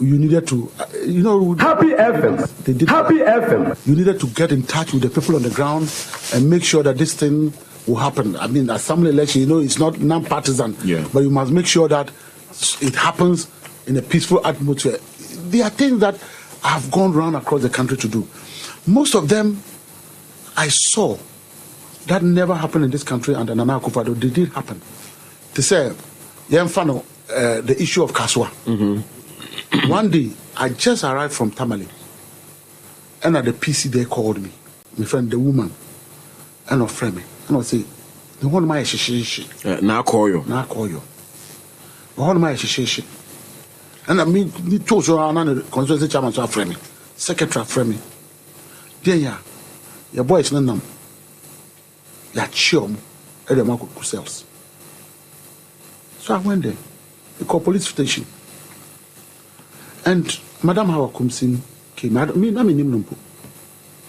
needed to, Happy FM. Happy FM. You needed to get in touch with the people on the ground and make sure that this thing will happen. I mean, assembly election, it's not non-partisan, but you must make sure that it happens in a peaceful atmosphere. There are things that have gone around across the country to do. Most of them I saw that never happened in this country under Nana Akufo-Addo. They did happen. They say, the issue of Kaswa. One day, I just arrived from Tamale, and at the PC they called me, my friend, the woman, and a friend me, and I say, the one my shishi. Now call you. The one my shishi. And I mean, the two so on the constituency chairman so friend me, secretary friend me. Then your boy is not ya chum, and the market sells. So I went there. They called police station. And Madam Hawakumsin came.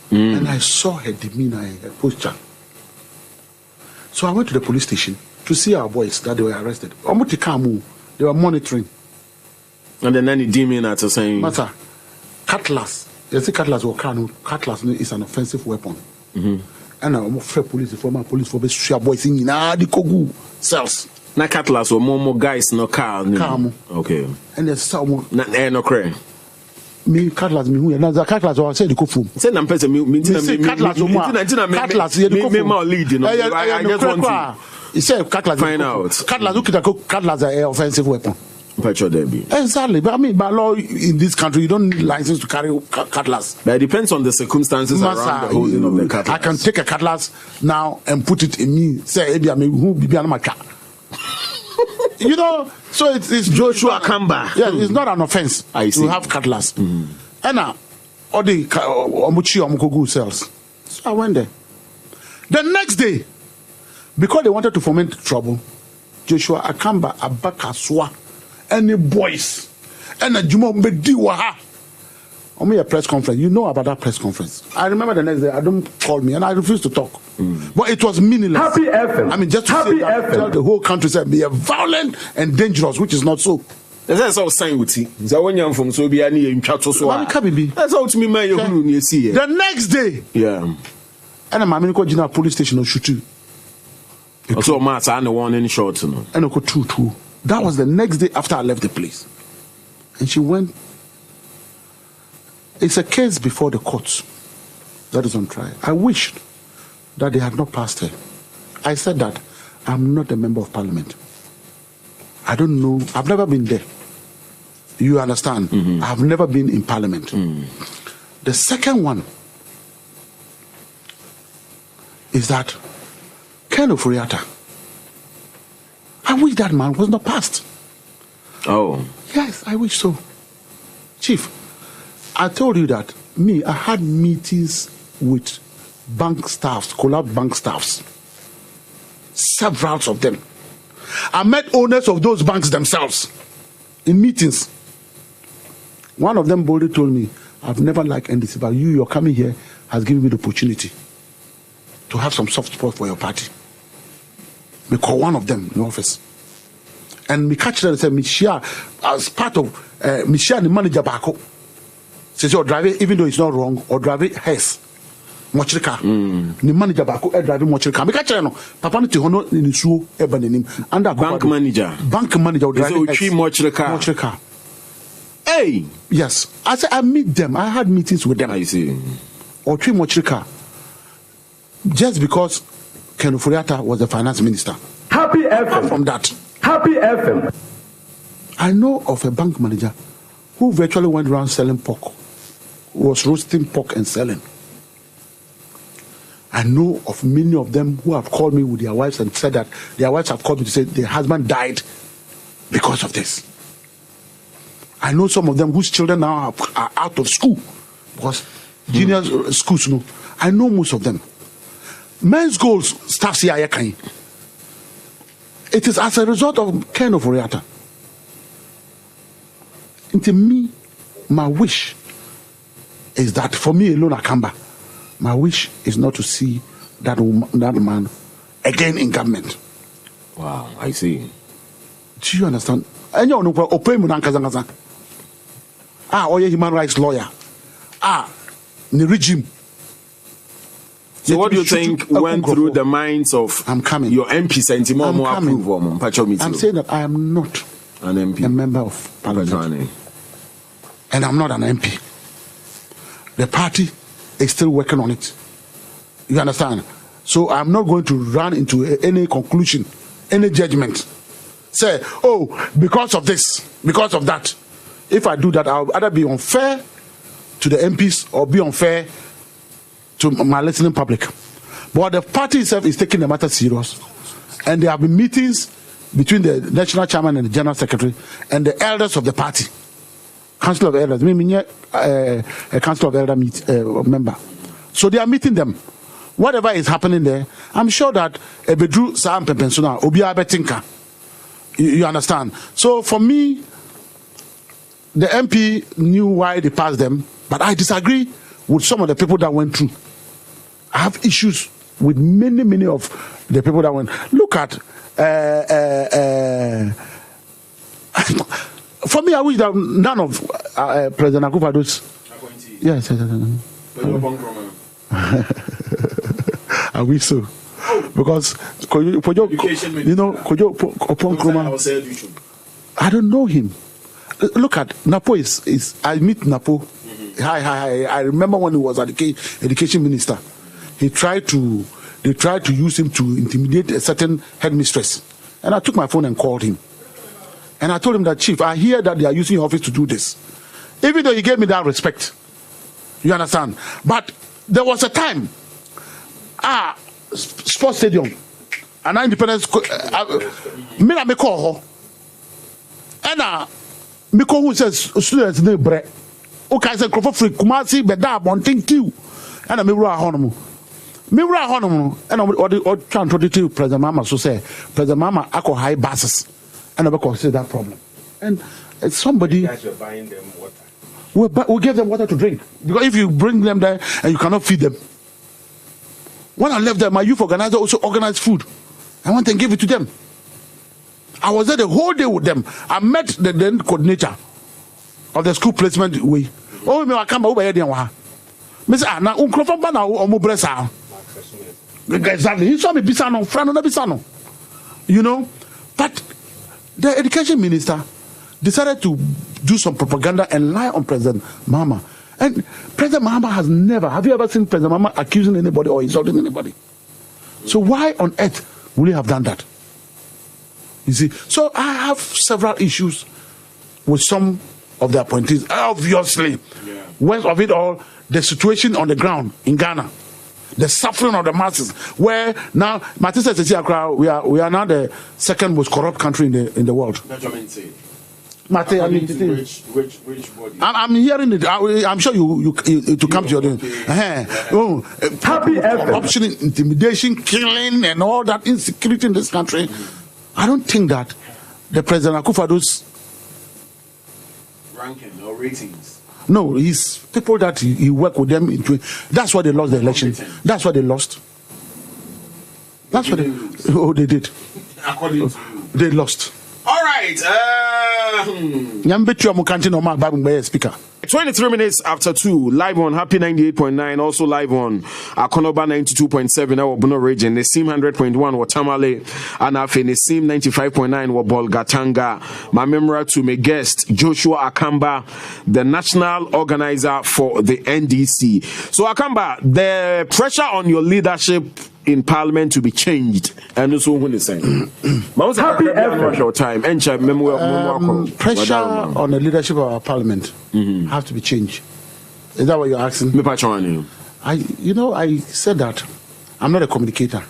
And I saw her demeanor and her posture. So I went to the police station to see our boys that they were arrested. They were monitoring. And then any demeanor to saying, Matter, cutlass. They say cutlass or cutlass is an offensive weapon. And I'm afraid former police for the boys in the Kogu cells. Na cutlass or more guys no car. Okay. And there's someone. No cray. Me cutlass me who na cutlass or say the kofum. Say na person me cutlass lead, I just want to. He said cutlass find out. Cutlass look at cutlass an offensive weapon. Exactly. But I mean, by law in this country, you don't need license to carry cutlass. But it depends on the circumstances around the holding of the cutlass. I can take a cutlass now and put it in me. Say, who be my car? So it's Joshua Akamba. Yeah, it's not an offense to have cutlass. And now, all the Omuchi cells. So I went there. The next day, because they wanted to foment trouble, Joshua Akamba, Abakaswa, any boys, and a Juma Bedi Waha On me a press conference. You know about that press conference. I remember the next day, I don't call me and I refused to talk. But it was meaningless. Happy FM. I mean, just to Happy say that, FM. tell the whole country said be a violent and dangerous, which is not so. That's how sign with you. When you're from Sobia, you chat to so. That's how to me, man. You see the next day. Yeah. And I'm going to police station or shoot you. Also, Martha and the one in short. And I go 2-2. That was the next day after I left the place. And she went. It's a case before the courts that is on trial. I wished that they had not passed her. I said that I'm not a member of parliament. I don't know. I've never been there. You understand? I've never been in parliament. The second one is that Ken Oforiatta. I wish that man was not passed. Oh. Yes, I wish so. Chief, I told you that I had meetings with bank staffs, collab bank staffs. Several of them. I met owners of those banks themselves in meetings. One of them boldly told me, I've never liked NDC, but you're coming here has given me the opportunity to have some soft spot for your party. We call one of them in office. And me catch them and say, Michia, as part of Michia, the manager Bako, says, you're driving, even though it's not wrong, or driving hers. Mochirika. The manager Bako, driving Mochirika. Me catch them, Papa, no Tihono, in the shoe, Ebanim, and bank manager. Bank manager, driving Mochirika. Hey! Yes. I said, I meet them. I had meetings with them. I see. Or Tree Mochirika. Just because Ken Oforiatta was the finance minister. Happy FM. From that. Happy FM. I know of a bank manager who virtually went around selling pork, was roasting pork and selling. I know of many of them who have called me with their wives and said that their wives have called me to say their husband died because of this. I know some of them whose children now are out of school because junior schools. No, I know most of them. Men's goals starts here. It is as a result of Ken Oforiatta. Into me, my wish is that for me alone, Akamba, my wish is not to see that man again in government. Wow, I see. Do you understand? Or a human rights lawyer. The regime. So what do you think went through the minds of your MPs and I'm saying that I am not an MP, a member of parliament, and I'm not an MP. The party is still working on it. You understand? So I'm not going to run into any conclusion, any judgment. Say, oh, because of this, because of that. If I do that, I'll either be unfair to the MPs or be unfair to my listening public. But the party itself is taking the matter serious. And there have been meetings between the national chairman and the general secretary and the elders of the party. Council of Elders, a Council of Elders member. So they are meeting them. Whatever is happening there, I'm sure that Ebedru Sam Pepensuna, Obia Betinka. You understand? So for me, the MP knew why they passed them, but I disagree with some of the people that went through. I have issues with many of the people that went. Look at for me, I wish that none of President Akufo-Addo's yes. I wish so, because you know Kojo Opon Kroma, I don't know him. Look at Napo is I meet Napo. Hi. I remember when he was education minister. They tried to use him to intimidate a certain headmistress. And I took my phone and called him. And I told him that, Chief, I hear that they are using your office to do this. Even though he gave me that respect. You understand? But there was a time, sports stadium, an independence, me call her. And me call who says students in the bread. Okay, I said, Crawford Kumasi, Beda, Bonting, Q. And I me raw honomu. Me raw honomu. And I'm trying to tell President Mama, so say, President Mama, I call high buses. And I consider that problem. And it's somebody. You guys were buying them water. we'll give them water to drink. Because if you bring them there and you cannot feed them. When I left there, my youth organizer also organized food. I went and gave it to them. I was there the whole day with them. I met the then coordinator of the school placement way. Oh, me Akamba over here then. Miss Anna, uncrofa na omo bresa. Exactly. He saw me bisano, frano na bisano. You know, but the education minister decided to do some propaganda and lie on President Mahama. And President Mahama has never, have you ever seen President Mahama accusing anybody or insulting anybody? So why on earth would he have done that? You see, so I have several issues with some of the appointees. Obviously, worst of it all, the situation on the ground in Ghana, the suffering of the masses. Where now, Martin says, we are now the second most corrupt country in the world. Mate, which body? I'm hearing it. I'm sure you to come to your doing. Corruption, intimidation, killing, and all that insecurity in this country. I don't think that the President Akufo-Addo's ranking or ratings. No, he's people that he worked with them. That's why they lost the election. That's why they lost. That's what they did. According to you. They lost. All right. 23 minutes after 2, live on Happy 98.9, also live on Akonoba 92.7 our Bono region, Nesim 100.1 wa Tamale, and Afe Nesim 95.9 wa Bolgatanga. My memory to my guest, Joshua Akamba, the national organizer for the NDC. So Akamba, the pressure on your leadership in parliament to be changed, and also when they say happy every time pressure on the leadership of our parliament have to be changed. Is that what you're asking? I said that I'm not a communicator.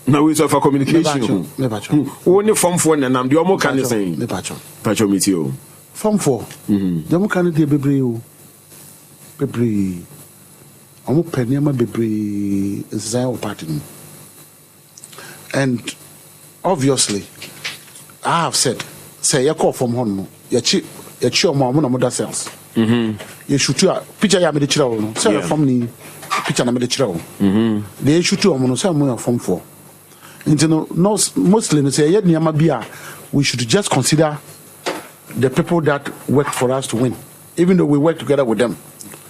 No, it's for communication. Never. Only form 4 and I'm the almost kind of saying Pacho meet you. Form 4. The more can be Bebri. I'm pennyama bebre inside party. And obviously, I have said, say you call from home, you cheer my mother cells. You shoot your picture, ya made the child, say from the picture, I made the child. They shoot you on some from 4. Mostly, they say, yet Niamabia, we should just consider the people that work for us to win, even though we work together with them.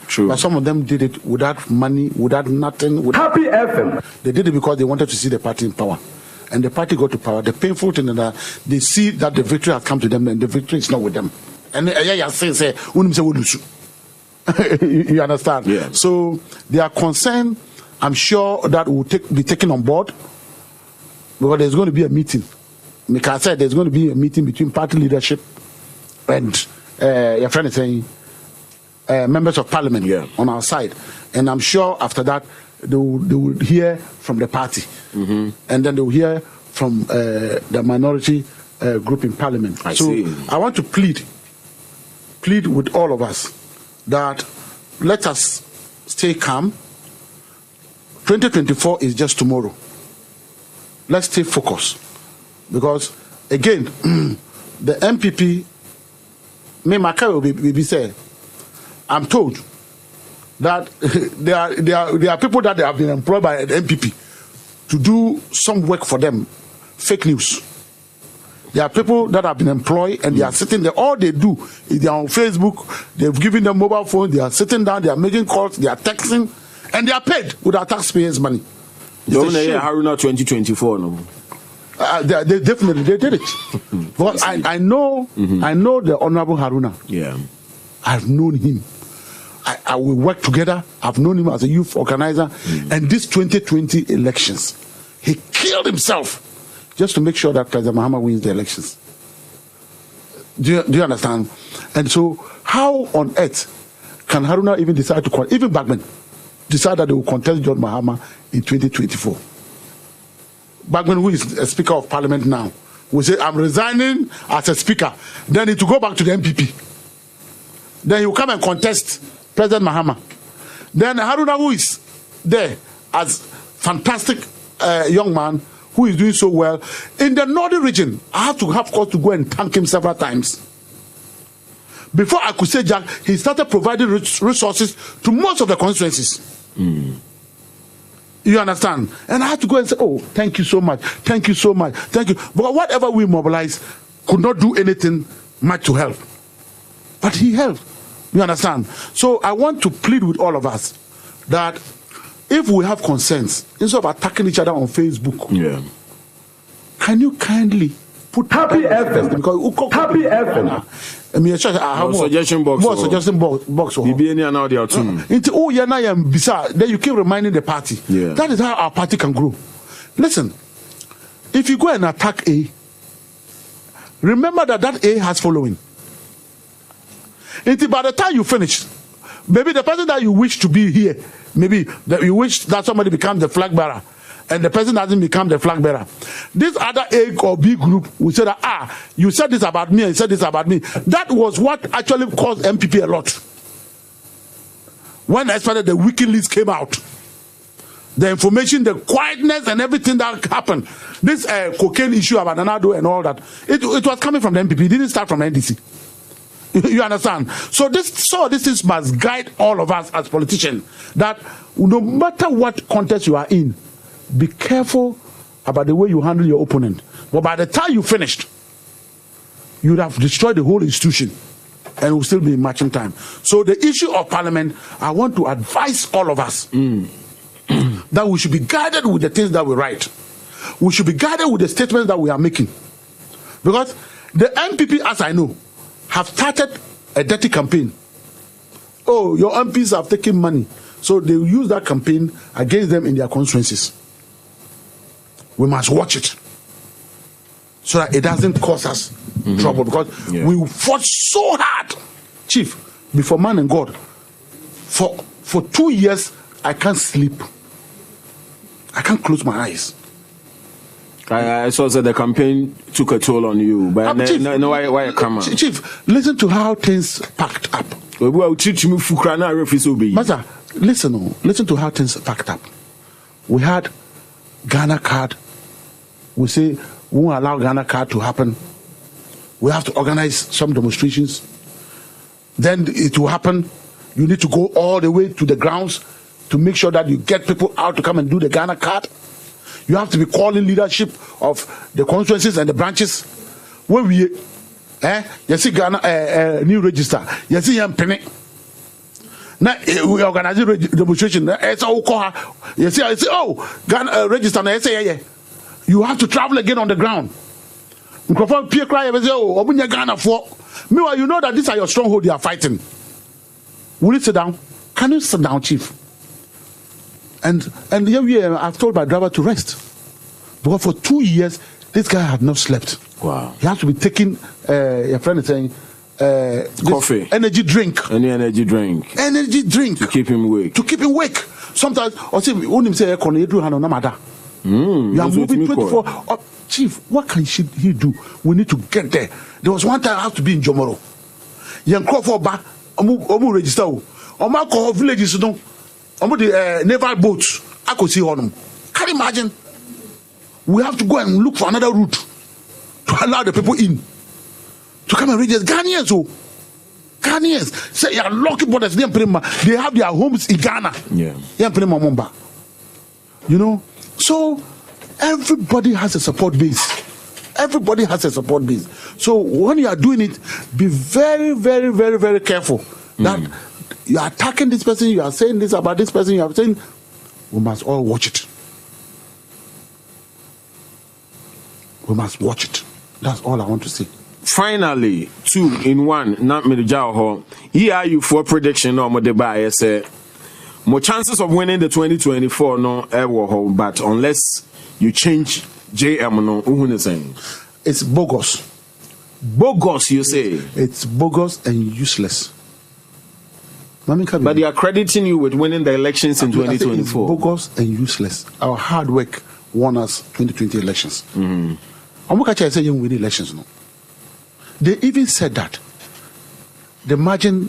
True. But some of them did it without money, without nothing. Happy FM. They did it because they wanted to see the party in power. And the party got to power. The painful thing is that they see that the victory has come to them and the victory is not with them. And you understand? Yeah. So they are concerned, I'm sure, that will be taken on board because there's going to be a meeting. Like I said, there's going to be a meeting between party leadership and your friend is saying, members of parliament on our side, and I'm sure after that they will hear from the party, and then they will hear from the minority group in parliament. I want to plead with all of us that let us stay calm. 2024 is just tomorrow. Let's stay focused, because again, the MPP, me Maka will be said. I'm told that there are people that they have been employed by the MPP to do some work for them, fake news. There are people that have been employed and they are sitting there. All they do is they are on Facebook. They've given them mobile phones. They are sitting down. They are making calls. They are texting, and they are paid with our taxpayers' money. Haruna 2024 no. They definitely did it. But I know the Honorable Haruna. Yeah, I've known him. I will work together. I've known him as a youth organizer. And these 2020 elections, he killed himself just to make sure that President Mahama wins the elections. Do you understand? And so, how on earth can Haruna even decide to even Bagman decide that they will contest John Mahama in 2024? Bagman, who is a Speaker of Parliament now, will say, I'm resigning as a Speaker. Then he to go back to the MPP. Then he will come and contest President Mahama. Then Haruna, who is there as fantastic young man who is doing so well in the northern region, I have to go and thank him several times. Before I could say Jack, he started providing resources to most of the constituencies. You understand? And I had to go and say, oh, thank you so much. Thank you so much. Thank you. But whatever we mobilized could not do anything much to help. But he helped. You understand? So I want to plead with all of us that if we have concerns, instead of attacking each other on Facebook, can you kindly put Happy FM. Because Happy FM. I mean, suggestion box. More suggestion box. Then you keep reminding the party. Yeah. That is how our party can grow. Listen, if you go and attack A, remember that A has following. Until by the time you finish, maybe the person that you wish to be here, maybe that you wish that somebody becomes the flag bearer, and the person doesn't become the flag bearer. This other A or B group will say that, you said this about me and said this about me. That was what actually caused MPP a lot. When I started, the WikiLeaks came out. The information, the quietness and everything that happened. This cocaine issue about Nanado and all that, it was coming from the MPP. It didn't start from the NDC. You understand? So this must guide all of us as politicians, that no matter what contest you are in, be careful about the way you handle your opponent. But by the time you finished, you would have destroyed the whole institution and it will still be in matching time. So the issue of parliament, I want to advise all of us that we should be guided with the things that we write. We should be guided with the statements that we are making. Because the MPP, as I know, have started a dirty campaign. Oh, your MPs have taken money. So they will use that campaign against them in their constituencies. We must watch it so that it doesn't cause us trouble, because we fought so hard, Chief, before man and God. For 2 years, I can't sleep. I can't close my eyes. I saw that the campaign took a toll on you, but why come on? Chief, listen to how things packed up. Master, listen to how things packed up. We had Ghana card. We say we won't allow Ghana card to happen. We have to organize some demonstrations. Then it will happen. You need to go all the way to the grounds to make sure that you get people out to come and do the Ghana card. You have to be calling leadership of the constituencies and the branches. When we, you see Ghana new register, you see him penny. Now we organize a demonstration. It's all you see, oh, Ghana register. I say, yeah. You have to travel again on the ground. Meanwhile, you know that these are your stronghold. You are fighting. Will you sit down? Can you sit down, Chief? And here I've told my driver to rest, because for 2 years this guy had not slept. Wow! He has to be taking your friend is saying coffee, energy drink, energy drink to keep him awake. Sometimes or say when say you are moving 24. Chief, what can he do? We need to get there. There was one time I have to be in Jomoro. Young Crawford back, omu register. Omu call villages no. The naval boats, I could see on them. Can you imagine? We have to go and look for another route to allow the people in to come and register. Ghanaians say, "You are lucky brothers." They have their homes in Ghana. Yeah. You know, so everybody has a support base. Everybody has a support base. So when you are doing it, be very, very, very, very careful that. You are attacking this person, you are saying this about this person, you are saying, we must all watch it. We must watch it. That's all I want to say. Finally, 2 in 1, not me the job. EIU for prediction or more debate, say more chances of winning the 2024 no ever, but unless you change JM no, who is saying it's bogus. Bogus, you say? It's bogus and useless. But they are crediting you with winning the elections in 2024. Bogus and useless. Our hard work won us 2020 elections. I'm going to say you win elections. No, they even said that the margin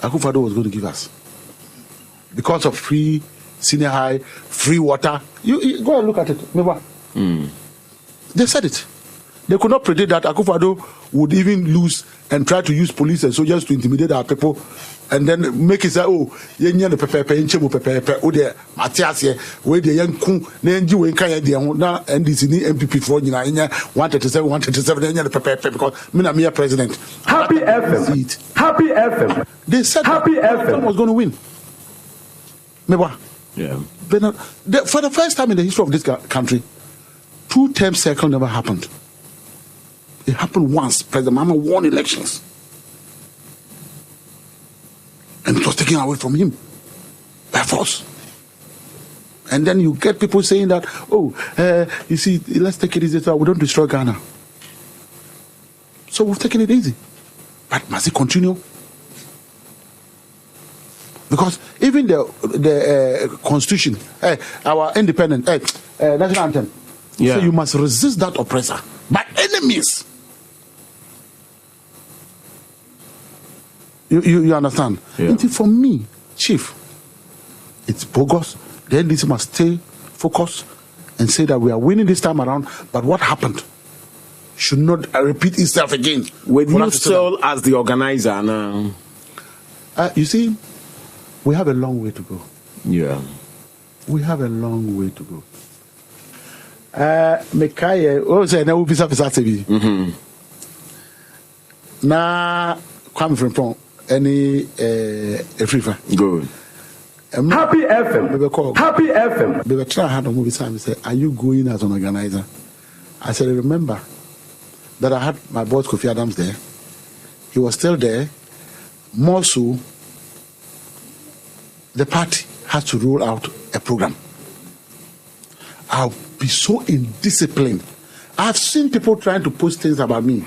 Akufo-Addo was going to give us because of free senior high, free water. You go and look at it. They said it. They could not predict that Akufo-Addo would even lose and try to use police and soldiers to intimidate our people, and then make it say, oh, you need the pepe, oh, the Matthias here, where the young Kung, then you ain't kind of now, and this is the MPP for you, 137, the pepe, because me president. Happy FM. Happy FM. They said Happy FM was going to win. Maybe. Yeah. For the first time in the history of this country, 2-term cycle never happened. It happened once. President Mahama won elections. And it was taken away from him by force. And then you get people saying that, oh, you see, let's take it easy so we don't destroy Ghana. So we've taken it easy. But must it continue? Because even the constitution, our independent national anthem, so you must resist that oppressor by any means. You understand? Yeah. For me, Chief, it's bogus. The NDC must stay focused and say that we are winning this time around, but what happened should not repeat itself again. With you still as the organizer now? You see, we have a long way to go. Yeah. We have a long way to go. Na Kwame Frimpong any Afrifa. Good. Happy FM. Happy FM. They were trying hard to move his hand and say, are you going as an organizer? I said, remember that I had my boss Kofi Adams there. He was still there. More so, the party has to roll out a program. I'll be so indisciplined. I've seen people trying to post things about me.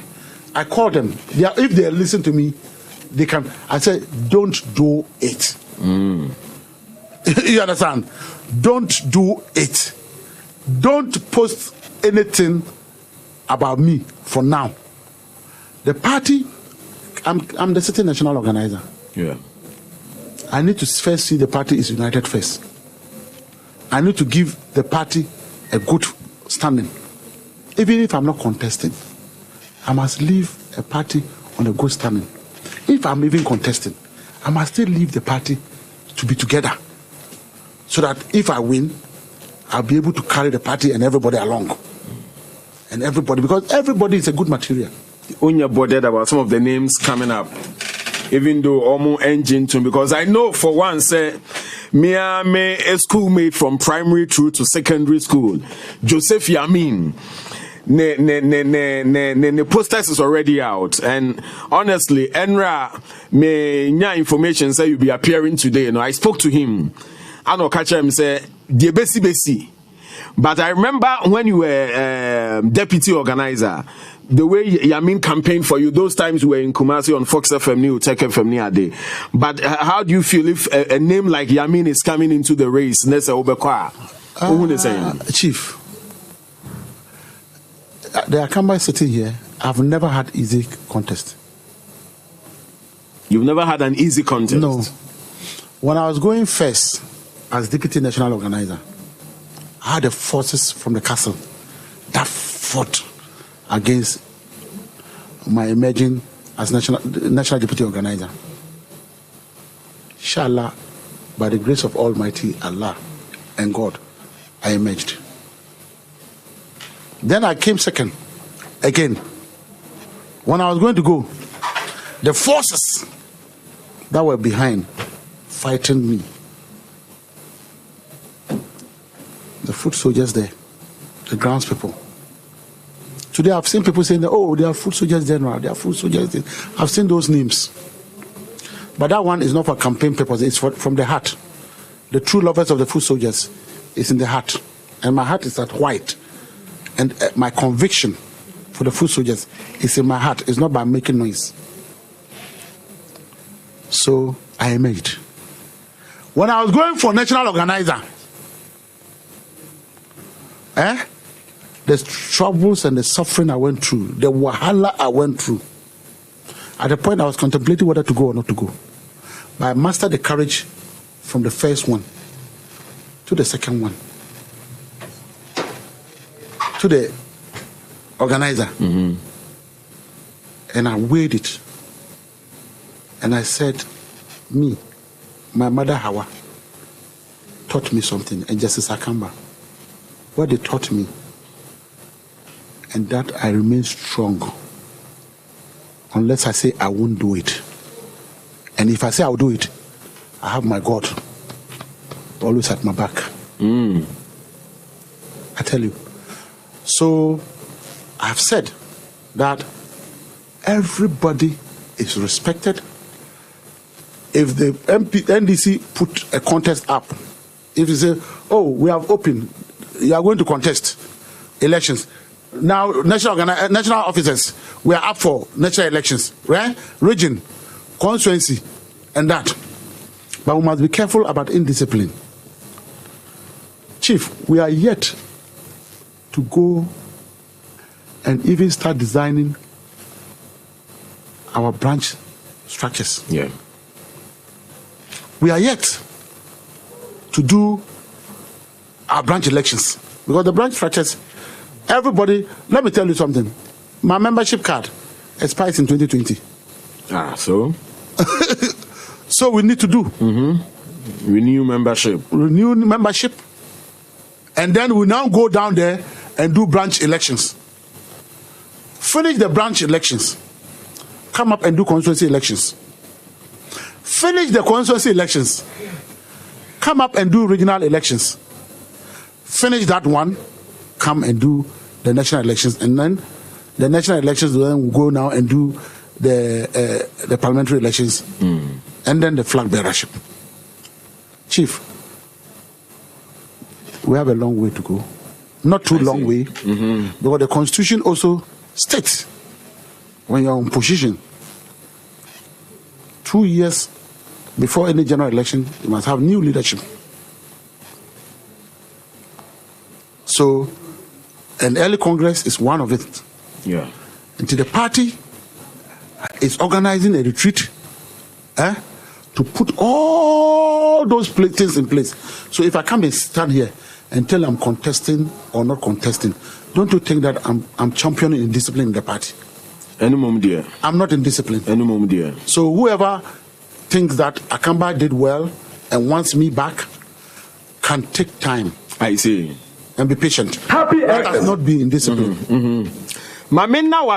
I call them. If they listen to me, they can. I say, don't do it. You understand? Don't do it. Don't post anything about me for now. The party, I'm the sitting national organizer. Yeah. I need to first see the party is united first. I need to give the party a good standing. Even if I'm not contesting, I must leave a party on a good standing. If I'm even contesting, I must still leave the party to be together. So that if I win, I'll be able to carry the party and everybody along. And everybody, because everybody is a good material. Only bothered about some of the names coming up. Even though almost engine too, because I know for one, say, me a schoolmate from primary through to secondary school, Joseph Yamin. The posters is already out, and honestly, Enra me information say you'll be appearing today. You know, I spoke to him. I know catch him say the besi. But I remember when you were deputy organizer, the way Yamin campaigned for you, those times you were in Kumasi on Fox FM, New Tech FM near day. But how do you feel if a name like Yamin is coming into the race? Chief, the Akamba sitting here, I've never had easy contest. You've never had an easy contest? No. When I was going first as deputy national organizer, I had the forces from the castle that fought against my emerging as national deputy organizer. Inshallah, by the grace of Almighty Allah and God, I emerged. Then I came second again. When I was going to go, the forces that were behind fighting me, the foot soldiers there, the grounds people. Today I've seen people saying, oh, they are foot soldiers general, they are foot soldiers there. I've seen those names. But that one is not for campaign purposes, it's from the heart. The true lovers of the foot soldiers is in the heart. And my heart is at white. And my conviction for the foot soldiers is in my heart. It's not by making noise. So I emerged. When I was going for national organizer, the troubles and the suffering I went through, the wahala I went through, at the point I was contemplating whether to go or not to go. But I mastered the courage from the first one to the second one to the organizer. And I weighed it. And I said, my mother Hawa taught me something, and Justice Akamba, what they taught me, and that I remain strong unless I say I won't do it. And if I say I'll do it, I have my God always at my back. I tell you. So I've said that everybody is respected. If the NDC put a contest up, if they say, oh, we have opened, you are going to contest elections. Now, national officers, we are up for national elections, right? Region, constituency, and that. But we must be careful about indiscipline. Chief, we are yet to go and even start designing our branch structures. Yeah. We are yet to do our branch elections, because the branch structures, everybody, let me tell you something. My membership card expires in 2020. So? So we need to do. Renew membership. And then we now go down there and do branch elections. Finish the branch elections. Come up and do constituency elections. Finish the constituency elections. Come up and do regional elections. Finish that one. Come and do the national elections. And then the national elections, then we'll go now and do the parliamentary elections. And then the flag bearership. Chief, we have a long way to go. Not too long way. Because the Constitution also states, when you're in position, 2 years before any general election, you must have new leadership. So, an early Congress is one of it. Yeah. Until the party is organizing a retreat to put all those things in place. So if I come and stand here and tell I'm contesting or not contesting, don't you think that I'm championing indiscipline in the party? Any moment, dear. I'm not in discipline. Any moment, dear. So whoever thinks that Akamba did well and wants me back can take time. I see. And be patient. Happy Let us not be in discipline. My men now